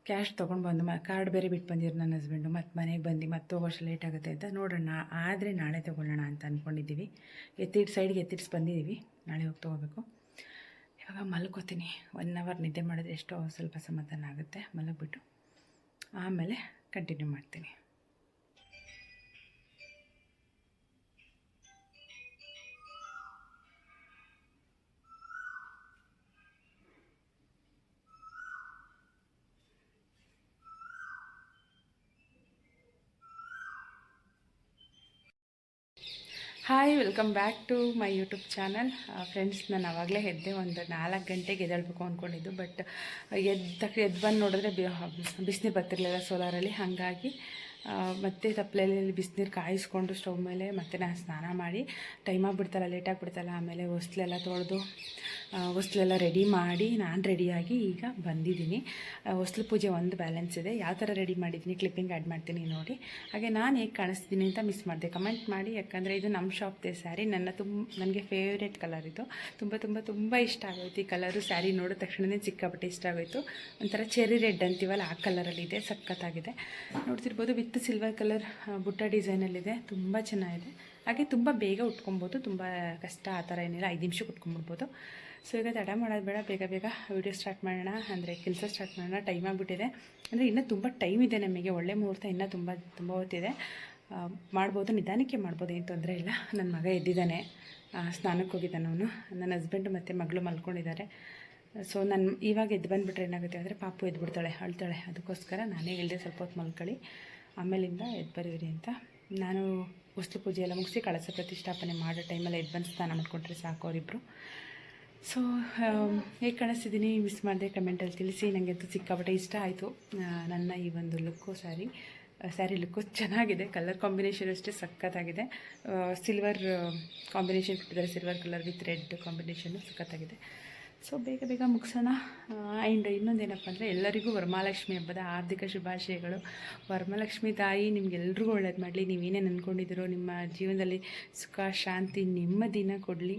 ಕ್ಯಾಶ್ ತೊಗೊಂಡು ಬಂದು ಕಾರ್ಡ್ ಬೇರೆ ಬಿಟ್ಟು ಬಂದಿರು ನನ್ನ ಹಸ್ಬೆಂಡು. ಮತ್ತು ಮನೆಗೆ ಬಂದು ಮತ್ತೆ ಹೋಗೋಷ್ಟು ಲೇಟ್ ಆಗುತ್ತೆ ಅಂತ ನೋಡೋಣ, ಆದರೆ ನಾಳೆ ತೊಗೊಳ್ಳೋಣ ಅಂತ ಅಂದ್ಕೊಂಡಿದ್ದೀವಿ. ಸೈಡ್ಗೆ ಎತ್ತಿಡ್ಸಿ ಬಂದಿದ್ದೀವಿ, ನಾಳೆ ಹೋಗಿ ತೊಗೋಬೇಕು. ಇವಾಗ ಮಲ್ಕೋತೀನಿ. 1 ಅವರ್ ನಿದ್ದೆ ಮಾಡಿದ್ರೆ ಎಷ್ಟೋ ಸ್ವಲ್ಪ ಸಮಾಧಾನ ಆಗುತ್ತೆ. ಮಲಗಿಬಿಟ್ಟು ಆಮೇಲೆ ಕಂಟಿನ್ಯೂ ಮಾಡ್ತೀನಿ. Hi, welcome back to my YouTube channel. Friends, ನಾನು ಆವಾಗಲೇ ಎದ್ದೆ, ಒಂದು 4 ಗಂಟೆಗೆ ಎದ್ದೇಳಬೇಕು ಅಂದ್ಕೊಂಡಿದ್ದು. ಬಟ್ ಎದ್ದು ಬಂದು ನೋಡಿದ್ರೆ ಬಿಸಿನೀರು ಬರ್ತಿರ್ಲಿಲ್ಲ ಸೋಲಾರಲ್ಲಿ. ಹಾಗಾಗಿ ಮತ್ತೆ ತಪ್ಪಲೆಯಲ್ಲಿ ಬಿಸಿನೀರು ಕಾಯಿಸ್ಕೊಂಡು ಸ್ಟವ್ ಮೇಲೆ ಮತ್ತೆ ನಾನು ಸ್ನಾನ ಮಾಡಿ, ಟೈಮ್ ಆಗಿಬಿಡ್ತಲ್ಲ, ಲೇಟಾಗಿಬಿಡ್ತಲ್ಲ. ಆಮೇಲೆ ಹೊಸ್ಲೆಲ್ಲ ತೊಳೆದು ಹೊಸ್ಲೆಲ್ಲ ರೆಡಿ ಮಾಡಿ ನಾನು ರೆಡಿಯಾಗಿ ಈಗ ಬಂದಿದ್ದೀನಿ. ಹೊಸ್ಲು ಪೂಜೆ ಒಂದು ಬ್ಯಾಲೆನ್ಸ್ ಇದೆ. ಯಾವ ಥರ ರೆಡಿ ಮಾಡಿದ್ದೀನಿ ಕ್ಲಿಪ್ಪಿಂಗ್ ಆ್ಯಡ್ ಮಾಡ್ತೀನಿ ನೋಡಿ. ಹಾಗೆ ನಾನು ಹೇಗೆ ಕಾಣಿಸ್ತೀನಿ ಅಂತ ಮಿಸ್ ಮಾಡಿದೆ, ಕಮೆಂಟ್ ಮಾಡಿ. ಯಾಕಂದರೆ ಇದು ನಮ್ಮ ಶಾಪ್ದೇ ಸ್ಯಾರಿ, ನನಗೆ ಫೇವ್ರೇಟ್ ಕಲರ್ ಇದು. ತುಂಬ ಇಷ್ಟ ಆಗೋಯ್ತು ಈ ಕಲರು. ಸ್ಯಾರಿ ನೋಡಿದ ತಕ್ಷಣವೇ ಸಿಕ್ಕಾಪಟ್ಟೆ ಇಷ್ಟ ಆಗೋಯಿತು. ಒಂಥರ ಚೆರಿ ರೆಡ್ ಅಂತೀವಲ್ಲ, ಆ ಕಲರಲ್ಲಿದೆ, ಸಖತ್ತಾಗಿದೆ. ನೋಡ್ತಿರ್ಬೋದು, ವಿತ್ ಸಿಲ್ವರ್ ಕಲರ್ ಬುಟ್ಟ ಡಿಸೈನಲ್ಲಿದೆ, ತುಂಬ ಚೆನ್ನಾಗಿದೆ. ಹಾಗೆ ತುಂಬ ಬೇಗ ಉಟ್ಕೊಬೋದು, ತುಂಬ ಕಷ್ಟ ಆ ಥರ ಏನಿಲ್ಲ, 5 ನಿಮಿಷಕ್ಕೆ ಉಟ್ಕೊಂಡ್ಬಿಡ್ಬೋದು. ಸೊ ಈಗ ತಡ ಮಾಡೋದು ಬೇಡ, ಬೇಗ ವೀಡಿಯೋ ಸ್ಟಾರ್ಟ್ ಮಾಡೋಣ, ಅಂದರೆ ಕೆಲಸ ಸ್ಟಾರ್ಟ್ ಮಾಡೋಣ. ಟೈಮ್ ಆಗಿಬಿಟ್ಟಿದೆ, ಅಂದರೆ ಇನ್ನೂ ತುಂಬ ಟೈಮ್ ಇದೆ ನಮಗೆ. ಒಳ್ಳೆ ಮುಹೂರ್ತ ಇನ್ನೂ ತುಂಬ ಹೊತ್ತಿದೆ. ಮಾಡ್ಬೋದು, ನಿಧಾನಕ್ಕೆ ಮಾಡ್ಬೋದು, ಏನು ತೊಂದರೆ ಇಲ್ಲ. ನನ್ನ ಮಗ ಎದ್ದಿದ್ದಾನೆ, ಸ್ನಾನಕ್ಕೆ ಹೋಗಿದ್ದಾನೆ ಅವನು. ನನ್ನ ಹಸ್ಬೆಂಡು ಮತ್ತು ಮಗಳು ಮಲ್ಕೊಂಡಿದ್ದಾರೆ. ಸೊ ನಾನು ಇವಾಗ ಎದ್ದು ಬಂದುಬಿಟ್ರೆ ಏನಾಗುತ್ತೆ ಅಂದರೆ ಪಾಪು ಎದ್ಬಿಡ್ತಾಳೆ, ಅಳ್ತಾಳೆ. ಅದಕ್ಕೋಸ್ಕರ ನಾನೇ ಹೇಳಿದೆ ಸ್ವಲ್ಪ ಹೊತ್ತು ಮಲ್ಕೊಳ್ಳಿ, ಆಮೇಲಿಂದ ಎದ್ದು ಬರೀರಿ ಅಂತ. ನಾನು ಹೊಸ್ಲು ಪೂಜೆ ಎಲ್ಲ ಮುಗಿಸಿ ಕಳಶ ಪ್ರತಿಷ್ಠಾಪನೆ ಮಾಡೋ ಟೈಮಲ್ಲಿ ಎದ್ದು ಬಂದು ಸ್ನಾನ ಮಾಡಿಕೊಂಡ್ರೆ ಸಾಕು ಅವರಿಬ್ಬರು. ಸೊ ಹೇಗೆ ಕಾಣಿಸ್ತಿದ್ದೀನಿ ಮಿಸ್ ಮಾಡಿದೆ ಕಮೆಂಟಲ್ಲಿ ತಿಳಿಸಿ. ನನಗಂತೂ ಸಿಕ್ಕಾಪಟ್ಟೆ ಇಷ್ಟ ಆಯಿತು ನನ್ನ ಈ ಒಂದು ಲುಕ್ಕು. ಸ್ಯಾರಿ ಲುಕ್ಕು ಚೆನ್ನಾಗಿದೆ. ಕಲರ್ ಕಾಂಬಿನೇಷನ್ ಅಷ್ಟೇ ಸಖತ್ತಾಗಿದೆ. ಸಿಲ್ವರ್ ಕಾಂಬಿನೇಷನ್ ಕೊಟ್ಟಿದ್ದಾರೆ, silver colour with red combination ಸಖತ್ತಾಗಿದೆ. ಸೊ ಬೇಗ ಮುಗಿಸೋಣ. ಆ್ಯಂಡ್ ಇನ್ನೊಂದೇನಪ್ಪ ಅಂದರೆ, ಎಲ್ಲರಿಗೂ ವರಮಹಾಲಕ್ಷ್ಮಿ ಹಬ್ಬದ ಹಾರ್ದಿಕ ಶುಭಾಶಯಗಳು. ವರಮಹಾಲಕ್ಷ್ಮಿ ತಾಯಿ ನಿಮಗೆಲ್ರಿಗೂ ಒಳ್ಳೇದು ಮಾಡಲಿ. ನೀವೇನೇನು ಅಂದ್ಕೊಂಡಿದ್ದೀರೋ ನಿಮ್ಮ ಜೀವನದಲ್ಲಿ ಸುಖ, ಶಾಂತಿ, ನೆಮ್ಮದಿನ ಕೊಡಲಿ.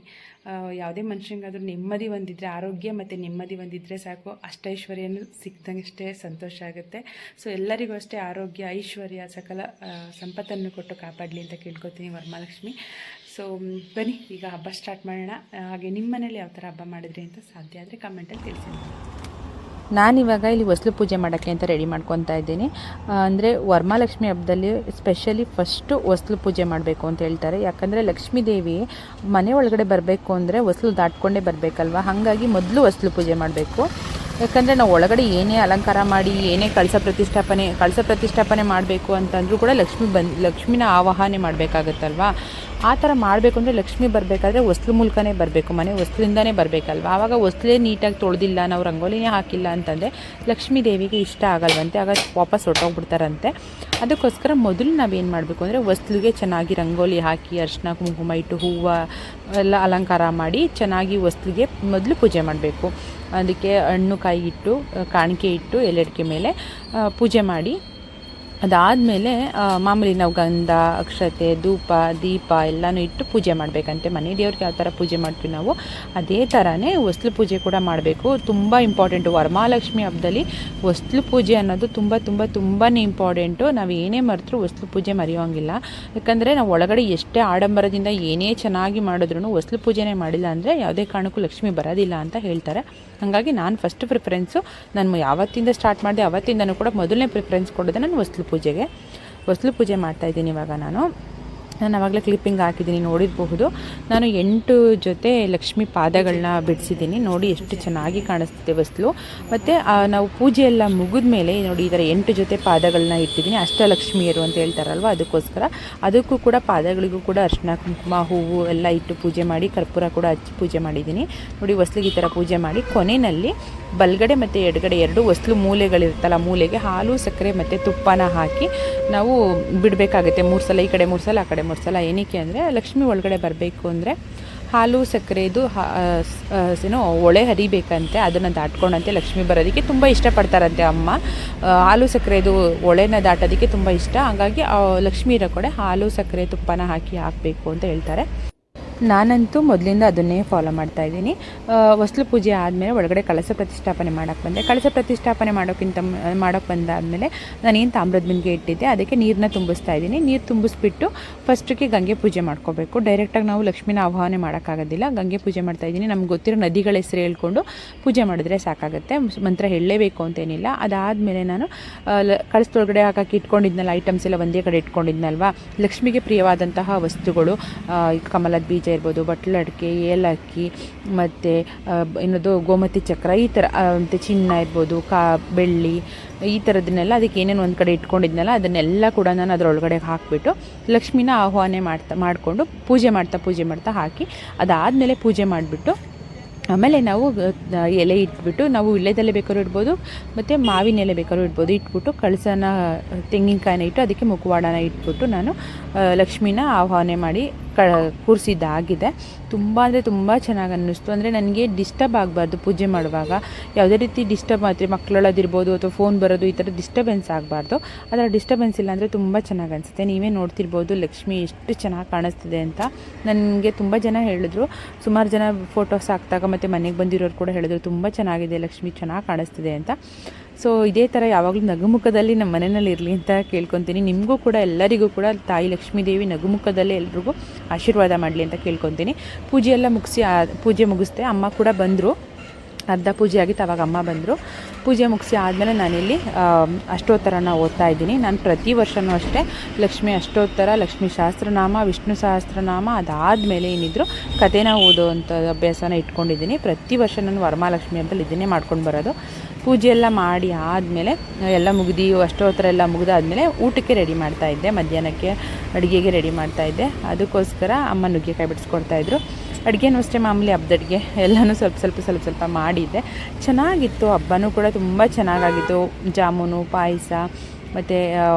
ಯಾವುದೇ ಮನುಷ್ಯನಿಗಾದರೂ ನೆಮ್ಮದಿ ಒಂದಿದ್ದರೆ, ಆರೋಗ್ಯ ಮತ್ತು ನೆಮ್ಮದಿ ಒಂದಿದ್ದರೆ ಸಾಕು, ಅಷ್ಟೈಶ್ವರ್ಯನೂ ಸಿಕ್ಕಿದಂಗಷ್ಟೇ ಸಂತೋಷ ಆಗುತ್ತೆ. ಸೊ ಎಲ್ಲರಿಗೂ ಅಷ್ಟೇ ಆರೋಗ್ಯ, ಐಶ್ವರ್ಯ, ಸಕಲ ಸಂಪತ್ತನ್ನು ಕೊಟ್ಟು ಕಾಪಾಡಲಿ ಅಂತ ಕೇಳ್ಕೊತೀನಿ ವರಮಹಾಲಕ್ಷ್ಮಿ. ಸೊ ಬನ್ನಿ ಈಗ ಹಬ್ಬ ಸ್ಟಾರ್ಟ್ ಮಾಡೋಣ. ಹಾಗೆ ನಿಮ್ಮ ಮನೇಲಿ ಯಾವ ಥರ ಹಬ್ಬ ಮಾಡಿದ್ರಿ ಅಂತ ಸಾಧ್ಯ ಆದರೆ ಕಮೆಂಟಲ್ಲಿ ತಿಳಿಸಿ.
ನಾನಿವಾಗ ಇಲ್ಲಿ ಹೊಸ್ಲು ಪೂಜೆ ಮಾಡೋಕ್ಕೆ ಅಂತ ರೆಡಿ ಮಾಡ್ಕೊತಾ ಇದ್ದೀನಿ. ಅಂದರೆ ವರಮಹಾಲಕ್ಷ್ಮಿ ಹಬ್ಬದಲ್ಲಿ ಸ್ಪೆಷಲಿ ಫಸ್ಟು ಹೊಸ್ಲು ಪೂಜೆ ಮಾಡಬೇಕು ಅಂತ ಹೇಳ್ತಾರೆ. ಯಾಕಂದರೆ ಲಕ್ಷ್ಮೀ ದೇವಿ ಮನೆ ಒಳಗಡೆ ಬರಬೇಕು ಅಂದರೆ ಹೊಸ್ಲು ದಾಟ್ಕೊಂಡೇ ಬರಬೇಕಲ್ವ. ಹಾಗಾಗಿ ಮೊದಲು ಹೊಸ್ಲು ಪೂಜೆ ಮಾಡಬೇಕು. ಯಾಕಂದರೆ ನಾವು ಒಳಗಡೆ ಏನೇ ಅಲಂಕಾರ ಮಾಡಿ, ಏನೇ ಕಳಶ ಪ್ರತಿಷ್ಠಾಪನೆ ಮಾಡಬೇಕು ಅಂತಂದರೂ ಕೂಡ ಲಕ್ಷ್ಮಿನ ಆವಾಹನೆ ಮಾಡಬೇಕಾಗತ್ತಲ್ವ. ಆ ಥರ ಮಾಡಬೇಕು ಅಂದರೆ ಲಕ್ಷ್ಮಿ ಬರಬೇಕಾದ್ರೆ ಹೊಸ್ಲು ಮೂಲಕನೇ ಬರಬೇಕು, ಮನೆ ಹೊಸ್ಲಿಂದನೇ ಬರಬೇಕಲ್ವ. ಆವಾಗ ಹೊಸ್ಲೇ ನೀಟಾಗಿ ತೊಳೆದಿಲ್ಲ, ನಾವು ರಂಗೋಲಿನೇ ಹಾಕಿಲ್ಲ ಅಂತಂದರೆ ಲಕ್ಷ್ಮೀ ದೇವಿಗೆ ಇಷ್ಟ ಆಗಲ್ವಂತೆ, ಆಗ ವಾಪಸ್ ಹೊರಟೋಗ್ಬಿಡ್ತಾರಂತೆ. ಅದಕ್ಕೋಸ್ಕರ ಮೊದಲು ನಾವೇನು ಮಾಡಬೇಕು ಅಂದರೆ ಹೊಸ್ಲಿಗೆ ಚೆನ್ನಾಗಿ ರಂಗೋಲಿ ಹಾಕಿ, ಅರಿಶಿನ ಕುಂಕುಮ ಇಟ್ಟು, ಹೂವು ಎಲ್ಲ ಅಲಂಕಾರ ಮಾಡಿ ಚೆನ್ನಾಗಿ ಹೊಸ್ಲಿಗೆ ಮೊದಲು ಪೂಜೆ ಮಾಡಬೇಕು. ಅದಕ್ಕೆ ಹಣ್ಣು ಕಾಯಿ ಇಟ್ಟು, ಕಾಣಿಕೆ ಇಟ್ಟು, ಎಲೆಡಿಕೆ ಮೇಲೆ ಪೂಜೆ ಮಾಡಿ ಅದಾದಮೇಲೆ ಮಾಮೂಲಿ ನಾವು ಗಂಧ ಅಕ್ಷತೆ ಧೂಪ ದೀಪ ಎಲ್ಲನೂ ಇಟ್ಟು ಪೂಜೆ ಮಾಡಬೇಕಂತೆ. ಮನೆ ದೇವ್ರಿಗೆ ಯಾವ ಥರ ಪೂಜೆ ಮಾಡ್ತೀವಿ ನಾವು ಅದೇ ಥರನೇ ಹೊಸ್ಲು ಪೂಜೆ ಕೂಡ ಮಾಡಬೇಕು. ತುಂಬ ಇಂಪಾರ್ಟೆಂಟು ವರಮಹಾಲಕ್ಷ್ಮಿ ಹಬ್ಬದಲ್ಲಿ ಹೊಸ್ಲು ಪೂಜೆ ಅನ್ನೋದು ತುಂಬಾ ಇಂಪಾರ್ಟೆಂಟು. ನಾವು ಏನೇ ಮರೆತರೂ ಹೊಸ್ಲು ಪೂಜೆ ಮರೆಯೋಂಗಿಲ್ಲ. ಯಾಕಂದರೆ ನಾವು ಒಳಗಡೆ ಎಷ್ಟೇ ಆಡಂಬರದಿಂದ ಏನೇ ಚೆನ್ನಾಗಿ ಮಾಡಿದ್ರೂ ಹೊಸ್ಲು ಪೂಜೆನೇ ಮಾಡಿಲ್ಲ ಅಂದರೆ ಯಾವುದೇ ಕಾರಣಕ್ಕೂ ಲಕ್ಷ್ಮಿ ಬರೋದಿಲ್ಲ ಅಂತ ಹೇಳ್ತಾರೆ. ಹಾಗಾಗಿ ನಾನು ಫಸ್ಟ್ ಪ್ರಿಫರೆನ್ಸು ನಾನು ಯಾವತ್ತಿಂದ ಸ್ಟಾರ್ಟ್ ಮಾಡಿದೆ ಅವತ್ತಿಂದನೂ ಕೂಡ ಮೊದಲನೇ ಪ್ರಿಫರೆನ್ಸ್ ಕೊಡೋದು ನಾನು ಹೊಸ್ಲು ಪೂಜೆ ಮಾಡ್ತಾಯಿದ್ದೀನಿ. ಇವಾಗ ನಾನು ಆವಾಗಲೇ ಕ್ಲಿಪ್ಪಿಂಗ್ ಹಾಕಿದ್ದೀನಿ, ನೋಡಿರಬಹುದು. ನಾನು 8 ಜೊತೆ ಲಕ್ಷ್ಮಿ ಪಾದಗಳನ್ನ ಬಿಡಿಸಿದ್ದೀನಿ. ನೋಡಿ ಎಷ್ಟು ಚೆನ್ನಾಗಿ ಕಾಣಿಸ್ತಿದೆ ಹೊಸ್ಲು. ಮತ್ತು ನಾವು ಪೂಜೆ ಎಲ್ಲ ಮುಗಿದ ಮೇಲೆ ನೋಡಿ ಈ ಥರ 8 ಜೊತೆ ಪಾದಗಳನ್ನ ಇಟ್ಟಿದ್ದೀನಿ. ಅಷ್ಟಲಕ್ಷ್ಮಿಯರು ಅಂತ ಹೇಳ್ತಾರಲ್ವ, ಅದಕ್ಕೋಸ್ಕರ ಅದಕ್ಕೂ ಕೂಡ ಪಾದಗಳಿಗೂ ಕೂಡ ಅರಿಶಿನ ಕುಂಕುಮ ಹೂವು ಎಲ್ಲ ಇಟ್ಟು ಪೂಜೆ ಮಾಡಿ ಕರ್ಪೂರ ಕೂಡ ಹಚ್ಚಿ ಪೂಜೆ ಮಾಡಿದ್ದೀನಿ. ನೋಡಿ ಹೊಸ್ಲಿಗೆ ಈ ಥರ ಪೂಜೆ ಮಾಡಿ ಕೊನೆಯಲ್ಲಿ ಬಲಗಡೆ ಮತ್ತು ಎಡಗಡೆ 2 ಹೊಸ್ಲು ಮೂಲೆಗಳಿರುತ್ತಲ್ಲ, ಮೂಲೆಗೆ ಹಾಲು ಸಕ್ಕರೆ ಮತ್ತು ತುಪ್ಪನ ಹಾಕಿ ನಾವು ಬಿಡಬೇಕಾಗುತ್ತೆ 3 ಸಲ, ಈ ಕಡೆ 3 ಸಲ ಆ ಕಡೆ 3 ಸಲ. ಏನಕ್ಕೆ ಅಂದರೆ ಲಕ್ಷ್ಮಿ ಒಳಗಡೆ ಬರಬೇಕು ಅಂದರೆ ಹಾಲು ಸಕ್ಕರೆದು ಏನೋ ಒಳೆ ಹರಿಬೇಕಂತೆ, ಅದನ್ನು ದಾಟ್ಕೊಂಡಂತೆ ಲಕ್ಷ್ಮಿ ಬರೋದಕ್ಕೆ ತುಂಬ ಇಷ್ಟಪಡ್ತಾರಂತೆ ಅಮ್ಮ. ಹಾಲು ಸಕ್ಕರೆದು ಒಳೆನ ದಾಟೋದಕ್ಕೆ ತುಂಬ ಇಷ್ಟ. ಹಾಗಾಗಿ ಲಕ್ಷ್ಮಿ ಇರೋ ಕಡೆ ಹಾಲು ಸಕ್ಕರೆ ತುಪ್ಪನ ಹಾಕಬೇಕು ಅಂತ ಹೇಳ್ತಾರೆ. ನಾನಂತೂ ಮೊದಲಿಂದ ಅದನ್ನೇ ಫಾಲೋ ಮಾಡ್ತಾಯಿದ್ದೀನಿ. ಹೊಸ್ಲು ಪೂಜೆ ಆದಮೇಲೆ ಒಳಗಡೆ ಕಳಶ ಪ್ರತಿಷ್ಠಾಪನೆ ಮಾಡೋಕ್ಕೆ ಬಂದೆ. ಕಳಶ ಪ್ರತಿಷ್ಠಾಪನೆ ಮಾಡೋಕ್ಕೆ ಬಂದಾದಮೇಲೆ ನಾನೇನು ತಾಮ್ರದ ಬಿಂದಿಗೆ ಇಟ್ಟಿದ್ದೆ ಅದಕ್ಕೆ ನೀರನ್ನ ತುಂಬಿಸ್ತಾ ಇದ್ದೀನಿ. ನೀರು ತುಂಬಿಸ್ಬಿಟ್ಟು ಫಸ್ಟಿಗೆ ಗಂಗೆ ಪೂಜೆ ಮಾಡ್ಕೋಬೇಕು. ಡೈರೆಕ್ಟಾಗಿ ನಾವು ಲಕ್ಷ್ಮಿನ ಆಹ್ವಾನ ಮಾಡೋಕ್ಕಾಗೋದಿಲ್ಲ. ಗಂಗೆ ಪೂಜೆ ಮಾಡ್ತಾಯಿದ್ದೀನಿ. ನಮ್ಗೆ ಗೊತ್ತಿರೋ ನದಿಗಳ ಹೆಸರು ಹೇಳ್ಕೊಂಡು ಪೂಜೆ ಮಾಡಿದ್ರೆ ಸಾಕಾಗುತ್ತೆ, ಮಂತ್ರ ಹೇಳಲೇಬೇಕು ಅಂತೇನಿಲ್ಲ. ಅದಾದಮೇಲೆ ನಾನು ಕಳಸದೊಳಗಡೆ ಹಾಕಿ ಇಟ್ಕೊಂಡಿದ್ನಲ್ಲ ಐಟಮ್ಸ್ ಎಲ್ಲ ಒಂದೇ ಕಡೆ ಇಟ್ಕೊಂಡಿದ್ನಲ್ವ, ಲಕ್ಷ್ಮಿಗೆ ಪ್ರಿಯವಾದಂತಹ ವಸ್ತುಗಳು ಕಮಲದ ಬೀಜ ಇರ್ಬೋದು, ಬಟ್ಲಡಿಕೆ, ಏಲಕ್ಕಿ ಮತ್ತು ಏನದು ಗೋಮತಿ ಚಕ್ರ, ಈ ಥರ ಮತ್ತು ಚಿನ್ನ ಇರ್ಬೋದು, ಬೆಳ್ಳಿ, ಈ ಥರದನ್ನೆಲ್ಲ ಅದಕ್ಕೆ ಏನೇನು ಒಂದು ಕಡೆ ಇಟ್ಕೊಂಡಿದ್ನಲ್ಲ ಅದನ್ನೆಲ್ಲ ಕೂಡ ನಾನು ಅದರೊಳಗಡೆ ಹಾಕಿಬಿಟ್ಟು ಲಕ್ಷ್ಮಿನ ಆಹ್ವಾನ ಮಾಡಿಕೊಂಡು ಪೂಜೆ ಮಾಡ್ತಾ ಹಾಕಿ ಅದಾದಮೇಲೆ ಪೂಜೆ ಮಾಡಿಬಿಟ್ಟು ಆಮೇಲೆ ನಾವು ಎಲೆ ಇಟ್ಬಿಟ್ಟು, ನಾವು ವಿಳ್ಯದೆಲೆ ಬೇಕಾದ್ರೂ ಇಡ್ಬೋದು ಮತ್ತು ಮಾವಿನ ಎಲೆ ಬೇಕಾದ್ರೂ ಇಡ್ಬೋದು, ಇಟ್ಬಿಟ್ಟು ಕಳಸನ ತೆಂಗಿನಕಾಯಿನ ಇಟ್ಟು ಅದಕ್ಕೆ ಮುಖವಾಡನ ಇಟ್ಬಿಟ್ಟು ನಾನು ಲಕ್ಷ್ಮಿನ ಆಹ್ವಾನ ಮಾಡಿ ಕೂರಿಸಿದ್ದಾಗಿದೆ. ತುಂಬ ಅಂದರೆ ತುಂಬ ಚೆನ್ನಾಗಿ ಅನ್ನಿಸ್ತು. ಅಂದರೆ ನನಗೆ ಡಿಸ್ಟರ್ಬ್ ಆಗಬಾರ್ದು ಪೂಜೆ ಮಾಡುವಾಗ, ಯಾವುದೇ ರೀತಿ ಡಿಸ್ಟರ್ಬ್ ಆದರೆ ಮಕ್ಕಳದಿರ್ಬೋದು ಅಥವಾ ಫೋನ್ ಬರೋದು ಈ ಥರ ಡಿಸ್ಟರ್ಬೆನ್ಸ್ ಆಗಬಾರ್ದು. ಅದರ ಡಿಸ್ಟರ್ಬೆನ್ಸ್ ಇಲ್ಲ ಅಂದರೆ ತುಂಬ ಚೆನ್ನಾಗಿ ಅನಿಸುತ್ತೆ. ನೀವೇ ನೋಡ್ತಿರ್ಬೋದು ಲಕ್ಷ್ಮಿ ಎಷ್ಟು ಚೆನ್ನಾಗಿ ಕಾಣಿಸ್ತಿದೆ ಅಂತ. ನನಗೆ ತುಂಬ ಜನ ಹೇಳಿದ್ರು, ಸುಮಾರು ಜನ ಫೋಟೋಸ್ ಹಾಕ್ದಾಗ ಮತ್ತು ಮನೆಗೆ ಬಂದಿರೋರು ಕೂಡ ಹೇಳಿದ್ರು ತುಂಬ ಚೆನ್ನಾಗಿದೆ ಲಕ್ಷ್ಮಿ, ಚೆನ್ನಾಗಿ ಕಾಣಿಸ್ತಿದೆ ಅಂತ. ಸೊ ಇದೇ ಥರ ಯಾವಾಗಲೂ ನಗುಮುಖದಲ್ಲಿ ನಮ್ಮ ಮನೆಯಲ್ಲಿ ಇರಲಿ ಅಂತ ಕೇಳ್ಕೊತೀನಿ. ನಿಮಗೂ ಕೂಡ ಎಲ್ಲರಿಗೂ ಕೂಡ ತಾಯಿ ಲಕ್ಷ್ಮೀ ದೇವಿ ನಗುಮುಖದಲ್ಲೇ ಎಲ್ರಿಗೂ ಆಶೀರ್ವಾದ ಮಾಡಲಿ ಅಂತ ಕೇಳ್ಕೊತೀನಿ. ಪೂಜೆ ಎಲ್ಲ ಪೂಜೆ ಮುಗಿಸ್ದೆ. ಅಮ್ಮ ಕೂಡ ಬಂದರು, ಅರ್ಧ ಪೂಜೆ ಆಗಿತ್ತು ಆವಾಗ ಅಮ್ಮ ಬಂದರು. ಪೂಜೆ ಮುಗಿಸಿ ಆದಮೇಲೆ ನಾನಿಲ್ಲಿ ಅಷ್ಟೋತ್ತರನ ಓದ್ತಾ ಇದ್ದೀನಿ. ನಾನು ಪ್ರತಿ ವರ್ಷವೂ ಅಷ್ಟೇ ಲಕ್ಷ್ಮಿ ಅಷ್ಟೋತ್ತರ, ಲಕ್ಷ್ಮೀ ಸಹಸ್ರನಾಮ, ವಿಷ್ಣು ಸಹಸ್ರನಾಮ, ಅದಾದಮೇಲೆ ಏನಿದ್ರು ಕಥೆನ ಓದೋವಂಥ ಅಭ್ಯಾಸನ ಇಟ್ಕೊಂಡಿದ್ದೀನಿ. ಪ್ರತಿ ವರ್ಷ ನಾನು ವರಮಹಾಲಕ್ಷ್ಮಿ ಹಬ್ಬದಲ್ಲಿ ಇದನ್ನೇ ಮಾಡ್ಕೊಂಡು ಬರೋದು. ಪೂಜೆ ಎಲ್ಲ ಮಾಡಿ ಆದಮೇಲೆ ಎಲ್ಲ ಅಷ್ಟೋತ್ತರ ಎಲ್ಲ ಮುಗಿದಾದ್ಮೇಲೆ ಊಟಕ್ಕೆ ರೆಡಿ ಮಾಡ್ತಾಯಿದ್ದೆ. ಮಧ್ಯಾಹ್ನಕ್ಕೆ ಅಡುಗೆಗೆ ರೆಡಿ ಮಾಡ್ತಾಯಿದ್ದೆ. ಅದಕ್ಕೋಸ್ಕರ ಅಮ್ಮ ನುಗ್ಗೆಕಾಯಿ ಬಿಡಿಸ್ಕೊಡ್ತಾಯಿದ್ರು. ಅಡುಗೆನೂ ಅಷ್ಟೇ ಮಾಮೂಲಿ ಹಬ್ಬದ ಅಡುಗೆ ಎಲ್ಲನೂ ಸ್ವಲ್ಪ ಮಾಡಿದ್ದೆ. ಚೆನ್ನಾಗಿತ್ತು. ಹಬ್ಬನೂ ಕೂಡ ತುಂಬ ಚೆನ್ನಾಗಾಗಿತ್ತು. ಜಾಮೂನು, ಪಾಯಸ ಮತ್ತು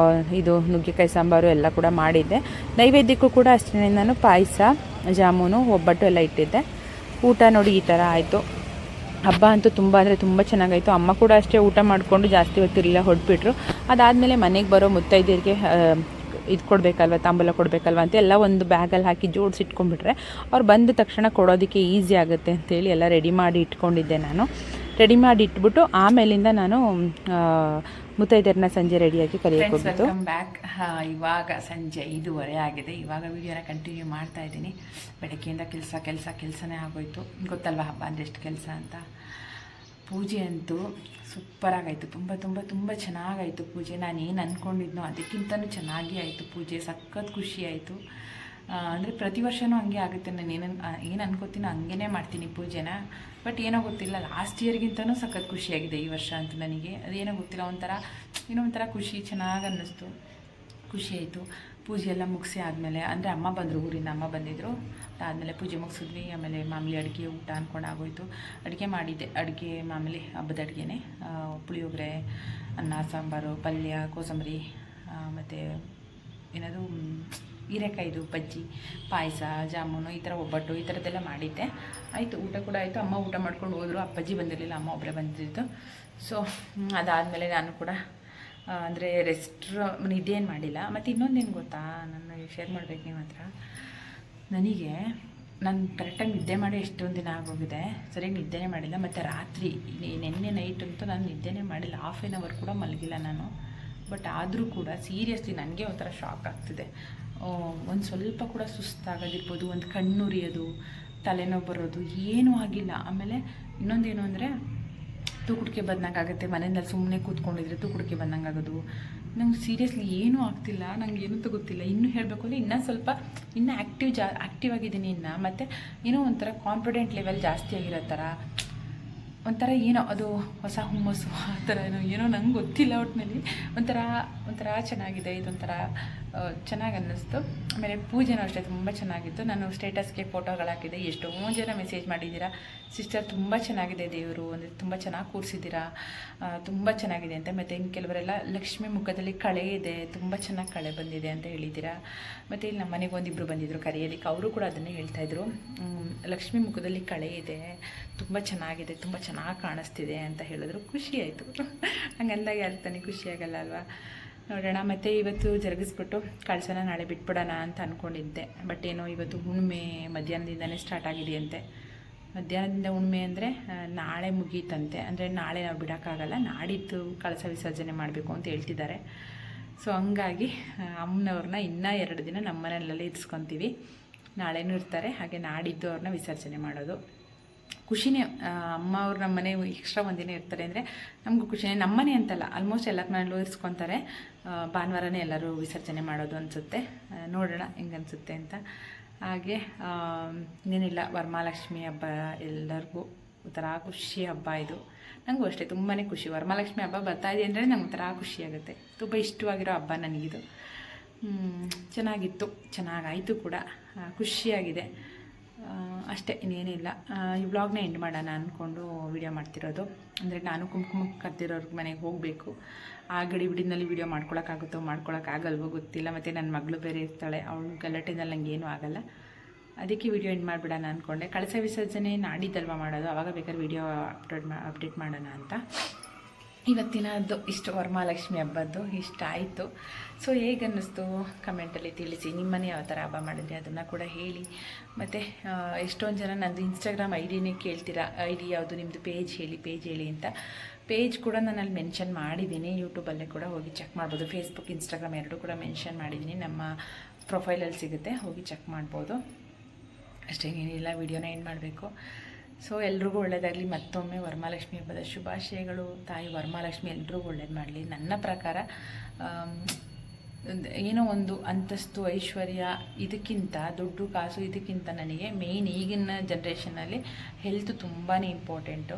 ಇದು ನುಗ್ಗೆಕಾಯಿ ಸಾಂಬಾರು ಎಲ್ಲ ಕೂಡ ಮಾಡಿದ್ದೆ. ನೈವೇದ್ಯಕ್ಕೂ ಕೂಡ ಅಷ್ಟೇ ನಾನು ಪಾಯಸ, ಜಾಮೂನು, ಒಬ್ಬಟ್ಟು ಎಲ್ಲ ಇಟ್ಟಿದ್ದೆ. ಊಟ ನೋಡಿ ಈ ಥರ ಆಯಿತು. ಹಬ್ಬ ಅಂತೂ ತುಂಬ ಅಂದರೆ ತುಂಬ ಚೆನ್ನಾಗಾಯಿತು. ಅಮ್ಮ ಕೂಡ ಅಷ್ಟೇ ಊಟ ಮಾಡಿಕೊಂಡು ಜಾಸ್ತಿ ಹೊತ್ತಿರಲಿಲ್ಲ, ಹೊರಟ್ಬಿಟ್ರು. ಅದಾದಮೇಲೆ ಮನೆಗೆ ಬರೋ ಮುತ್ತೈದೆಯರಿಗೆ ಇದು ಕೊಡಬೇಕಲ್ವ, ತಾಂಬೂಲ ಕೊಡಬೇಕಲ್ವ ಅಂತ ಎಲ್ಲ ಒಂದು ಬ್ಯಾಗಲ್ಲಿ ಹಾಕಿ ಜೋಡಿಸಿಟ್ಕೊಂಡ್ಬಿಟ್ರೆ ಅವ್ರು ಬಂದ ತಕ್ಷಣ ಕೊಡೋದಕ್ಕೆ ಈಸಿ ಆಗುತ್ತೆ ಅಂತೇಳಿ ಎಲ್ಲ ರೆಡಿ ಮಾಡಿ ಇಟ್ಕೊಂಡಿದ್ದೆ. ನಾನು ರೆಡಿ ಮಾಡಿ ಇಟ್ಬಿಟ್ಟು ಆಮೇಲಿಂದ ನಾನು ಮುತ್ತೈದೆಯರನ್ನ ಸಂಜೆ ರೆಡಿಯಾಗಿ ಕರೆಯೋಕೆ ಹೋಗ್ಬಿಟ್ಟು
ಬ್ಯಾಕ್. ಇವಾಗ ಸಂಜೆ 5:30 ಆಗಿದೆ. ಇವಾಗ ವೀಡಿಯೋನ ಕಂಟಿನ್ಯೂ ಮಾಡ್ತಾ ಇದ್ದೀನಿ. ಬೆಳಗ್ಗೆಯಿಂದ ಕೆಲಸನೇ ಆಗೋಯ್ತು. ಗೊತ್ತಲ್ವ ಹಬ್ಬ ಅಂದರೆ ಎಷ್ಟು ಕೆಲಸ ಅಂತ. ಪೂಜೆ ಅಂತೂ ಸೂಪರಾಗಾಯಿತು. ತುಂಬ ಚೆನ್ನಾಗಾಯಿತು ಪೂಜೆ. ನಾನು ಏನು ಅಂದ್ಕೊಂಡಿದ್ನೋ ಅದಕ್ಕಿಂತಲೂ ಚೆನ್ನಾಗಿ ಆಯಿತು ಪೂಜೆ. ಸಖತ್ ಖುಷಿ ಆಯಿತು. ಅಂದರೆ ಪ್ರತಿ ವರ್ಷವೂ ಹಂಗೆ ಆಗುತ್ತೆ. ನಾನು ಏನು ಅನ್ಕೋತೀನೋ ಹಂಗೇ ಮಾಡ್ತೀನಿ ಪೂಜೆನ. ಬಟ್ ಏನೋ ಗೊತ್ತಿಲ್ಲ, ಲಾಸ್ಟ್ ಇಯರ್ಗಿಂತನೂ ಸಖತ್ ಖುಷಿಯಾಗಿದೆ ಈ ವರ್ಷ ಅಂತೂ ನನಗೆ. ಅದೇನೋ ಗೊತ್ತಿಲ್ಲ, ಒಂಥರ ಖುಷಿ, ಚೆನ್ನಾಗಿ ಅನ್ನಿಸ್ತು, ಖುಷಿ ಆಯಿತು. ಪೂಜೆ ಎಲ್ಲ ಮುಗಿಸಿ ಆದಮೇಲೆ ಅಂದರೆ ಅಮ್ಮ ಬಂದರು, ಊರಿಂದ ಅಮ್ಮ ಬಂದಿದ್ದರು. ಅದಾದಮೇಲೆ ಪೂಜೆ ಮುಗಿಸಿದ್ವಿ. ಆಮೇಲೆ ಮಾಮೂಲಿ ಅಡುಗೆ ಊಟ ಅಂದ್ಕೊಂಡು ಆಗೋಯ್ತು. ಅಡುಗೆ ಮಾಡಿದ್ದೆ. ಅಡುಗೆ ಮಾಮೂಲಿ ಹಬ್ಬದ ಅಡುಗೆನೇ, ಪುಳಿಯೋಗರೆ, ಅನ್ನ, ಸಾಂಬಾರು, ಪಲ್ಯ, ಕೋಸಂಬರಿ, ಮತ್ತು ಏನದು ಹೀರೆಕಾಯಿದು ಬಜ್ಜಿ, ಪಾಯಸ, ಜಾಮೂನು, ಈ ಥರ ಒಬ್ಬಟ್ಟು, ಈ ಥರದ್ದೆಲ್ಲ ಮಾಡಿದ್ದೆ. ಆಯಿತು, ಊಟ ಕೂಡ ಆಯಿತು. ಅಮ್ಮ ಊಟ ಮಾಡ್ಕೊಂಡು ಹೋದರು. ಅಪ್ಪಾಜಿ ಬಂದಿರಲಿಲ್ಲ, ಅಮ್ಮ ಒಬ್ಬರೇ ಬಂದಿದ್ದು. ಸೊ ಅದಾದಮೇಲೆ ನಾನು ಕೂಡ ಅಂದರೆ ನಿದ್ದೆ ಏನು ಮಾಡಿಲ್ಲ. ಮತ್ತು ಇನ್ನೊಂದೇನು ಗೊತ್ತಾ, ನಾನು ಶೇರ್ ಮಾಡಬೇಕು ನಿಮ್ಮ ಹತ್ರ. ನನಗೆ ನಾನು ಕರೆಕ್ಟಾಗಿ ನಿದ್ದೆ ಮಾಡಿ ಎಷ್ಟೊಂದು ದಿನ ಆಗೋಗಿದೆ, ಸರಿಯಾಗಿ ನಿದ್ದೆನೇ ಮಾಡಿಲ್ಲ. ಮತ್ತು ರಾತ್ರಿ ನೆನ್ನೆ ನೈಟ್ ಅಂತೂ ನಾನು ನಿದ್ದೆನೇ ಮಾಡಿಲ್ಲ, ಹಾಫ್ ಆನ್ ಅವರ್ ಕೂಡ ಮಲಗಿಲ್ಲ ನಾನು. ಬಟ್ ಆದರೂ ಕೂಡ ಸೀರಿಯಸ್ಲಿ ನನಗೆ ಒಂಥರ ಶಾಕ್ ಆಗ್ತಿದೆ. ಒಂದು ಸ್ವಲ್ಪ ಕೂಡ ಸುಸ್ತಾಗೋದಿರ್ಬೋದು, ಒಂದು ಕಣ್ಣುರಿಯೋದು, ತಲೆನೋವು ಬರೋದು ಏನೂ ಆಗಿಲ್ಲ. ಆಮೇಲೆ ಇನ್ನೊಂದೇನು ಅಂದರೆ ತೂಕುಡಿಕೆ ಬಂದಂಗಾಗುತ್ತೆ, ಮನೆಯಲ್ಲಿ ಸುಮ್ಮನೆ ಕೂತ್ಕೊಂಡಿದ್ರೆ ತೂಕುಡಿಕೆ ಬಂದಂಗಾಗೋದು. ನಂಗೆ ಸೀರಿಯಸ್ಲಿ ಏನೂ ಆಗ್ತಿಲ್ಲ, ನಂಗೆ ಏನೂ ಗೊತ್ತಿಲ್ಲ. ಇನ್ನೂ ಹೇಳಬೇಕು ಅಂದರೆ ಇನ್ನೂ ಆ್ಯಕ್ಟಿವ್ ಆಗಿದ್ದೀನಿ ಇನ್ನು. ಮತ್ತು ಏನೋ ಒಂಥರ ಕಾನ್ಫಿಡೆಂಟ್ ಲೆವೆಲ್ ಜಾಸ್ತಿ ಆಗಿರೋ ಥರ, ಒಂಥರ ಏನೋ ಅದು ಹೊಸ ಹುಮ್ಮಸ್ಸು ಆ ಥರ ಏನೋ ನಂಗೆ ಗೊತ್ತಿಲ್ಲ. ಒಟ್ಟಿನಲ್ಲಿ ಒಂಥರ ಚೆನ್ನಾಗಿದೆ, ಇದೊಂಥರ ಚೆನ್ನಾಗಿ ಅನ್ನಿಸ್ತು. ಆಮೇಲೆ ಪೂಜೆನೂ ಅಷ್ಟೇ ತುಂಬ ಚೆನ್ನಾಗಿತ್ತು. ನಾನು ಸ್ಟೇಟಸ್ಗೆ ಫೋಟೋಗಳು ಹಾಕಿದ್ದೆ, ಎಷ್ಟೊಂದು ಜನ ಮೆಸೇಜ್ ಮಾಡಿದ್ದೀರಾ, ಸಿಸ್ಟರ್ ತುಂಬ ಚೆನ್ನಾಗಿದೆ ದೇವರು, ಅಂದರೆ ತುಂಬ ಚೆನ್ನಾಗಿ ಕೂರಿಸಿದ್ದೀರಾ, ತುಂಬ ಚೆನ್ನಾಗಿದೆ ಅಂತ. ಮತ್ತು ಇನ್ನು ಕೆಲವರೆಲ್ಲ ಲಕ್ಷ್ಮಿ ಮುಖದಲ್ಲಿ ಕಳೆ ಇದೆ, ತುಂಬ ಚೆನ್ನಾಗಿ ಕಳೆ ಬಂದಿದೆ ಅಂತ ಹೇಳಿದ್ದೀರಾ. ಮತ್ತು ಇಲ್ಲಿ ನಮ್ಮ ಮನೆಗೆ ಒಂದಿಬ್ಬರು ಬಂದಿದ್ದರು ಕರೆಯಲಿಕ್ಕೆ, ಅವರು ಕೂಡ ಅದನ್ನೇ ಹೇಳ್ತಾಯಿದ್ರು, ಲಕ್ಷ್ಮಿ ಮುಖದಲ್ಲಿ ಕಳೆ ಇದೆ, ತುಂಬ ಚೆನ್ನಾಗಿದೆ, ತುಂಬ ಚೆನ್ನಾಗಿ ಕಾಣಿಸ್ತಿದೆ ಅಂತ ಹೇಳಿದ್ರು. ಖುಷಿ ಆಯಿತು. ಹಂಗಂದಾಗ ಯಾರು ತಾನೇ ಖುಷಿಯಾಗಲ್ಲ ಅಲ್ವಾ. ನೋಡೋಣ. ಮತ್ತು ಇವತ್ತು ಜರುಗಿಸ್ಬಿಟ್ಟು ಕಳಸನ ನಾಳೆ ಬಿಟ್ಬಿಡೋಣ ಅಂತ ಅಂದ್ಕೊಂಡಿದ್ದೆ. ಬಟ್ ಏನೋ ಇವತ್ತು ಹುಣ್ಣಿಮೆ ಮಧ್ಯಾಹ್ನದಿಂದನೇ ಸ್ಟಾರ್ಟ್ ಆಗಿದೆಯಂತೆ. ಮಧ್ಯಾಹ್ನದಿಂದ ಹುಣ್ಣಿಮೆ ಅಂದರೆ ನಾಳೆ ಮುಗೀತಂತೆ. ಅಂದರೆ ನಾಳೆ ನಾವು ಬಿಡೋಕ್ಕಾಗಲ್ಲ, ನಾಡಿದ್ದು ಕಳಸ ವಿಸರ್ಜನೆ ಮಾಡಬೇಕು ಅಂತ ಹೇಳ್ತಿದ್ದಾರೆ. ಸೊ ಹಂಗಾಗಿ ಅಮ್ಮನವ್ರನ್ನ ಇನ್ನೂ 2 ದಿನ ನಮ್ಮ ಮನೆಯಲ್ಲೇ ಇರಿಸ್ಕೊತೀವಿ. ನಾಳೆನೂ ಇರ್ತಾರೆ, ಹಾಗೆ ನಾಡಿದ್ದು ಅವ್ರನ್ನ ವಿಸರ್ಜನೆ ಮಾಡೋದು. ಖುಷಿನೇ. ಅಮ್ಮ ಅವ್ರು ನಮ್ಮ ಮನೆ ಎಕ್ಸ್ಟ್ರಾ ಒಂದಿನ ಇರ್ತಾರೆ ಅಂದರೆ ನಮಗೂ ಖುಷಿನೇ. ನಮ್ಮ ಮನೆ ಅಂತಲ್ಲ, ಆಲ್ಮೋಸ್ಟ್ ಎಲ್ಲ ಮನೆಯಲ್ಲೂ ಇರಿಸ್ಕೊತಾರೆ. ಭಾನುವಾರನೇ ಎಲ್ಲರೂ ವಿಸರ್ಜನೆ ಮಾಡೋದು ಅನಿಸುತ್ತೆ. ನೋಡೋಣ ಹೆಂಗೆ ಅನಿಸುತ್ತೆ ಅಂತ. ಹಾಗೆ ಇನ್ನೇನಿಲ್ಲ, ವರಮಹಾಲಕ್ಷ್ಮಿ ಹಬ್ಬ ಎಲ್ಲರಿಗೂ ಒಂಥರ ಖುಷಿ ಹಬ್ಬ ಇದು. ನನಗೂ ಅಷ್ಟೇ ತುಂಬಾ ಖುಷಿ. ವರಮಹಾಲಕ್ಷ್ಮಿ ಹಬ್ಬ ಬರ್ತಾಯಿದೆ ಅಂದರೆ ನಂಗೆ ಒಂಥರ ಖುಷಿಯಾಗುತ್ತೆ. ತುಂಬ ಇಷ್ಟವಾಗಿರೋ ಹಬ್ಬ ನನಗಿದು. ಚೆನ್ನಾಗಿತ್ತು, ಚೆನ್ನಾಗಾಯಿತು ಕೂಡ, ಖುಷಿಯಾಗಿದೆ ಅಷ್ಟೇ, ಇನ್ನೇನಿಲ್ಲ. ಈ ವ್ಲಾಗ್ನ ಎಂಡ್ ಮಾಡೋಣ ಅಂದ್ಕೊಂಡು ವಿಡಿಯೋ ಮಾಡ್ತಿರೋದು. ಅಂದರೆ ನಾನು ಕುಂಕುಮಕ್ಕೆ ಕರೆದಿರೋರ್ಗೆ ಮನೆಗೆ ಹೋಗಬೇಕು. ಆ ಗಡಿಬಿಡಿನಲ್ಲಿ ವಿಡಿಯೋ ಮಾಡ್ಕೊಳಕ್ಕಾಗಲ್ವೋ ಗೊತ್ತಿಲ್ಲ. ಮತ್ತು ನನ್ನ ಮಗಳು ಬೇರೆ ಇರ್ತಾಳೆ, ಅವಳು ಗಲಾಟೆನಲ್ಲಿ ನಂಗೆ ಏನೂ ಆಗಲ್ಲ. ಅದಕ್ಕೆ ವಿಡಿಯೋ ಎಂಡ್ ಮಾಡಿಬಿಡೋಣ ಅಂದ್ಕೊಂಡೆ. ಕಳಸ ವಿಸರ್ಜನೆ ನಾಡಿದ್ದಲ್ವ ಮಾಡೋದು, ಆವಾಗ ಬೇಕಾದ್ರೆ ವಿಡಿಯೋ ಅಪ್ಡೇಟ್ ಮಾಡೋಣ ಅಂತ. ಇವತ್ತಿನದ್ದು ಇಷ್ಟು, ವರಮಹಾಲಕ್ಷ್ಮಿ ಹಬ್ಬದ್ದು ಇಷ್ಟ ಆಯಿತು. ಸೊ ಹೇಗೆ ಅನ್ನಿಸ್ತು ಕಮೆಂಟಲ್ಲಿ ತಿಳಿಸಿ. ನಿಮ್ಮನೆ ಯಾವ ಥರ ಹಬ್ಬ ಮಾಡಿದ್ರಿ ಅದನ್ನು ಕೂಡ ಹೇಳಿ. ಮತ್ತು ಎಷ್ಟೊಂದು ಜನ ನಂದು ಇನ್ಸ್ಟಾಗ್ರಾಮ್ ಐಡಿನೇ ಕೇಳ್ತೀರಾ, ಐಡಿ ಯಾವುದು ನಿಮ್ಮದು, ಪೇಜ್ ಹೇಳಿ ಅಂತ. ಪೇಜ್ ಕೂಡ ನಾನು ಅಲ್ಲಿ ಮೆನ್ಷನ್ ಮಾಡಿದ್ದೀನಿ, ಯೂಟ್ಯೂಬಲ್ಲೇ ಕೂಡ ಹೋಗಿ ಚೆಕ್ ಮಾಡ್ಬೋದು. ಫೇಸ್ಬುಕ್, ಇನ್ಸ್ಟಾಗ್ರಾಮ್ ಎರಡೂ ಕೂಡ ಮೆನ್ಷನ್ ಮಾಡಿದ್ದೀನಿ, ನಮ್ಮ ಪ್ರೊಫೈಲಲ್ಲಿ ಸಿಗುತ್ತೆ, ಹೋಗಿ ಚೆಕ್ ಮಾಡ್ಬೋದು. ಅಷ್ಟೇ, ಏನಿಲ್ಲ, ವಿಡಿಯೋನ ಏನು ಮಾಡಬೇಕು. ಸೊ ಎಲ್ರಿಗೂ ಒಳ್ಳೆಯದಾಗಲಿ. ಮತ್ತೊಮ್ಮೆ ವರಮಹಾಲಕ್ಷ್ಮಿ ಹಬ್ಬದ ಶುಭಾಶಯಗಳು. ತಾಯಿ ವರಮಹಾಲಕ್ಷ್ಮಿ ಎಲ್ರಿಗೂ ಒಳ್ಳೇದು ಮಾಡಲಿ. ನನ್ನ ಪ್ರಕಾರ ಏನೋ ಒಂದು ಅಂತಸ್ತು, ಐಶ್ವರ್ಯ, ಇದಕ್ಕಿಂತ ದುಡ್ಡು ಕಾಸು ಇದಕ್ಕಿಂತ ನನಗೆ ಮೇಯ್ನ್ ಈಗಿನ ಜನ್ರೇಷನಲ್ಲಿ ಹೆಲ್ತ್ ತುಂಬಾ ಇಂಪಾರ್ಟೆಂಟು.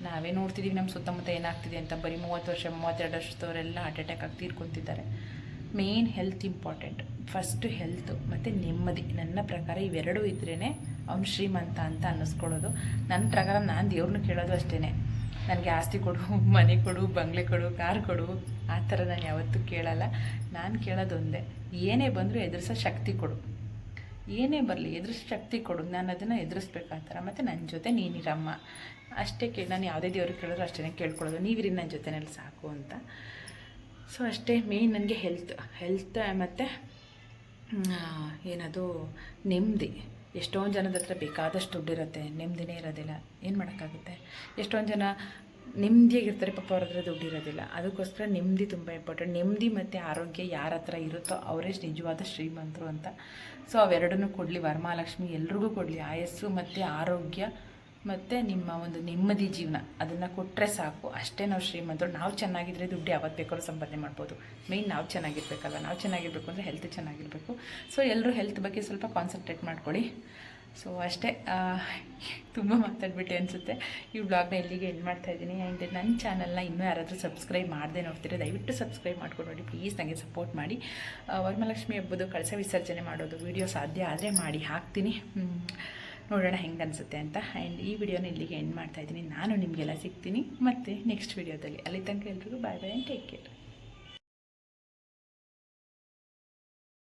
ನಾವೇ ನೋಡ್ತಿದ್ದೀವಿ ನಮ್ಮ ಸುತ್ತಮುತ್ತ ಏನಾಗ್ತಿದೆ ಅಂತ. ಬರೀ 30 ವರ್ಷ 32 ವರ್ಷದವರೆಲ್ಲ ಹಾರ್ಟ್ ಅಟ್ಯಾಕ್ ಆಗಿ ತೀರ್ಕೊತಿದ್ದಾರೆ. Main health important. First health ಮತ್ತು ನೆಮ್ಮದಿ. ನನ್ನ ಪ್ರಕಾರ ಇವೆರಡೂ ಇದ್ರೇ ಅವನು ಶ್ರೀಮಂತ ಅಂತ ಅನ್ನಿಸ್ಕೊಳ್ಳೋದು. ನನ್ನ ಪ್ರಕಾರ ನಾನು ದೇವ್ರನ್ನ ಕೇಳೋದು ಅಷ್ಟೇ, ನನಗೆ ಆಸ್ತಿ ಕೊಡು, ಮನೆ ಕೊಡು, ಬಂಗ್ಲೆ ಕೊಡು, ಕಾರ್ ಕೊಡು, ಆ ಥರ ನಾನು ಯಾವತ್ತೂ ಕೇಳಲ್ಲ. ನಾನು ಕೇಳೋದೊಂದೇ, ಏನೇ ಬಂದರೂ ಎದುರಿಸೋ ಶಕ್ತಿ ಕೊಡು. ಏನೇ ಬರಲಿ ಎದುರಿಸೋ ಶಕ್ತಿ ಕೊಡು, ನಾನು ಅದನ್ನು ಎದುರಿಸ್ಬೇಕು ಆ ಥರ. ಮತ್ತು ನನ್ನ ಜೊತೆ ನೀನಿರಮ್ಮ ಅಷ್ಟೇ ನಾನು ಯಾವುದೇ ದೇವ್ರಿಗೆ ಕೇಳಿದ್ರು ಅಷ್ಟೇ ಕೇಳ್ಕೊಳ್ಳೋದು, ನೀವಿರಿ ನನ್ನ ಜೊತೆನಲ್ಲಿ ಸಾಕು ಅಂತ. ಸೊ ಅಷ್ಟೇ ಮೇಯ್ನ್ ನನಗೆ ಹೆಲ್ತ್ ಮತ್ತು ಏನದು ನೆಮ್ಮದಿ. ಎಷ್ಟೊಂದು ಜನದ ಹತ್ರ ಬೇಕಾದಷ್ಟು ದುಡ್ಡಿರುತ್ತೆ, ನೆಮ್ಮದಿನೇ ಇರೋದಿಲ್ಲ. ಏನು ಮಾಡೋಕ್ಕಾಗುತ್ತೆ? ಎಷ್ಟೊಂದು ಜನ ನೆಮ್ಮದಿಯಾಗಿರ್ತಾರೆ, ಪಾಪ ಅವ್ರ ಹತ್ರ ದುಡ್ಡಿರೋದಿಲ್ಲ. ಅದಕ್ಕೋಸ್ಕರ ನೆಮ್ಮದಿ ತುಂಬ ಇಂಪಾರ್ಟೆಂಟ್. ನೆಮ್ಮದಿ ಮತ್ತು ಆರೋಗ್ಯ ಯಾರ ಹತ್ರ ಇರುತ್ತೋ ಅವರೇ ನಿಜವಾದ ಶ್ರೀಮಂತರು ಅಂತ. ಸೊ ಅವೆರಡನ್ನೂ ಕೊಡಲಿ ವರಮಹಾಲಕ್ಷ್ಮಿ, ಎಲ್ರಿಗೂ ಕೊಡಲಿ. ಆಯಸ್ಸು ಮತ್ತು ಆರೋಗ್ಯ ಮತ್ತು ನಿಮ್ಮ ಒಂದು ನೆಮ್ಮದಿ ಜೀವನ, ಅದನ್ನು ಕೊಟ್ಟರೆ ಸಾಕು. ಅಷ್ಟೇ ನಾವು ಶ್ರೀಮಂತರು. ನಾವು ಚೆನ್ನಾಗಿದ್ದರೆ ದುಡ್ಡು ಯಾವತ್ತು ಬೇಕಾದ್ರೂ ಸಂಪಾದನೆ ಮಾಡ್ಬೋದು. ಮೇಯ್ನ್ ನಾವು ಚೆನ್ನಾಗಿರ್ಬೇಕಲ್ಲ. ನಾವು ಚೆನ್ನಾಗಿರಬೇಕು ಅಂದರೆ ಹೆಲ್ತ್ ಚೆನ್ನಾಗಿರಬೇಕು. ಸೊ ಎಲ್ಲರೂ ಹೆಲ್ತ್ ಬಗ್ಗೆ ಸ್ವಲ್ಪ ಕಾನ್ಸಂಟ್ರೇಟ್ ಮಾಡ್ಕೊಳ್ಳಿ. ಸೊ ಅಷ್ಟೇ. ತುಂಬ ಮಾತಾಡ್ಬಿಟ್ಟೆ ಅನಿಸುತ್ತೆ. ಈ ವ್ಲಾಗ್ನ ಇಲ್ಲಿಗೆ ಎಂಡ್ ಮಾಡ್ತಾಯಿದ್ದೀನಿ. ಆ್ಯಂಡ್ ನನ್ನ ಚಾನಲ್ನ ಇನ್ನೂ ಯಾರಾದರೂ ಸಬ್ಸ್ಕ್ರೈಬ್ ಮಾಡದೆ ನೋಡ್ತೀರಾ, ದಯವಿಟ್ಟು ಸಬ್ಸ್ಕ್ರೈಬ್ ಮಾಡ್ಕೊಂಡು ನೋಡಿ ಪ್ಲೀಸ್. ನನಗೆ ಸಪೋರ್ಟ್ ಮಾಡಿ. ವರಮಹಾಲಕ್ಷ್ಮಿ ಹಬ್ಬದ ಕಳಸ ವಿಸರ್ಜನೆ ಮಾಡೋದು ವಿಡಿಯೋ ಸಾಧ್ಯ ಆದರೆ ಮಾಡಿ ಹಾಕ್ತೀನಿ. ನೋಡೋಣ ಹೆಂಗೆ ಅನಿಸುತ್ತೆ ಅಂತ. ಆ್ಯಂಡ್ ಈ ವಿಡಿಯೋನ ಇಲ್ಲಿಗೆ ಎಂಡ್ ಮಾಡ್ತಾಯಿದ್ದೀನಿ. ನಾನು ನಿಮಗೆಲ್ಲ ಸಿಗ್ತೀನಿ ಮತ್ತೆ ನೆಕ್ಸ್ಟ್ ವಿಡಿಯೋದಲ್ಲಿ. ಅಲ್ಲಿ ತನಕ ಎಲ್ರಿಗೂ ಬಾಯ್ ಆ್ಯಂಡ್ ಟೇಕ್ ಕೇರ್.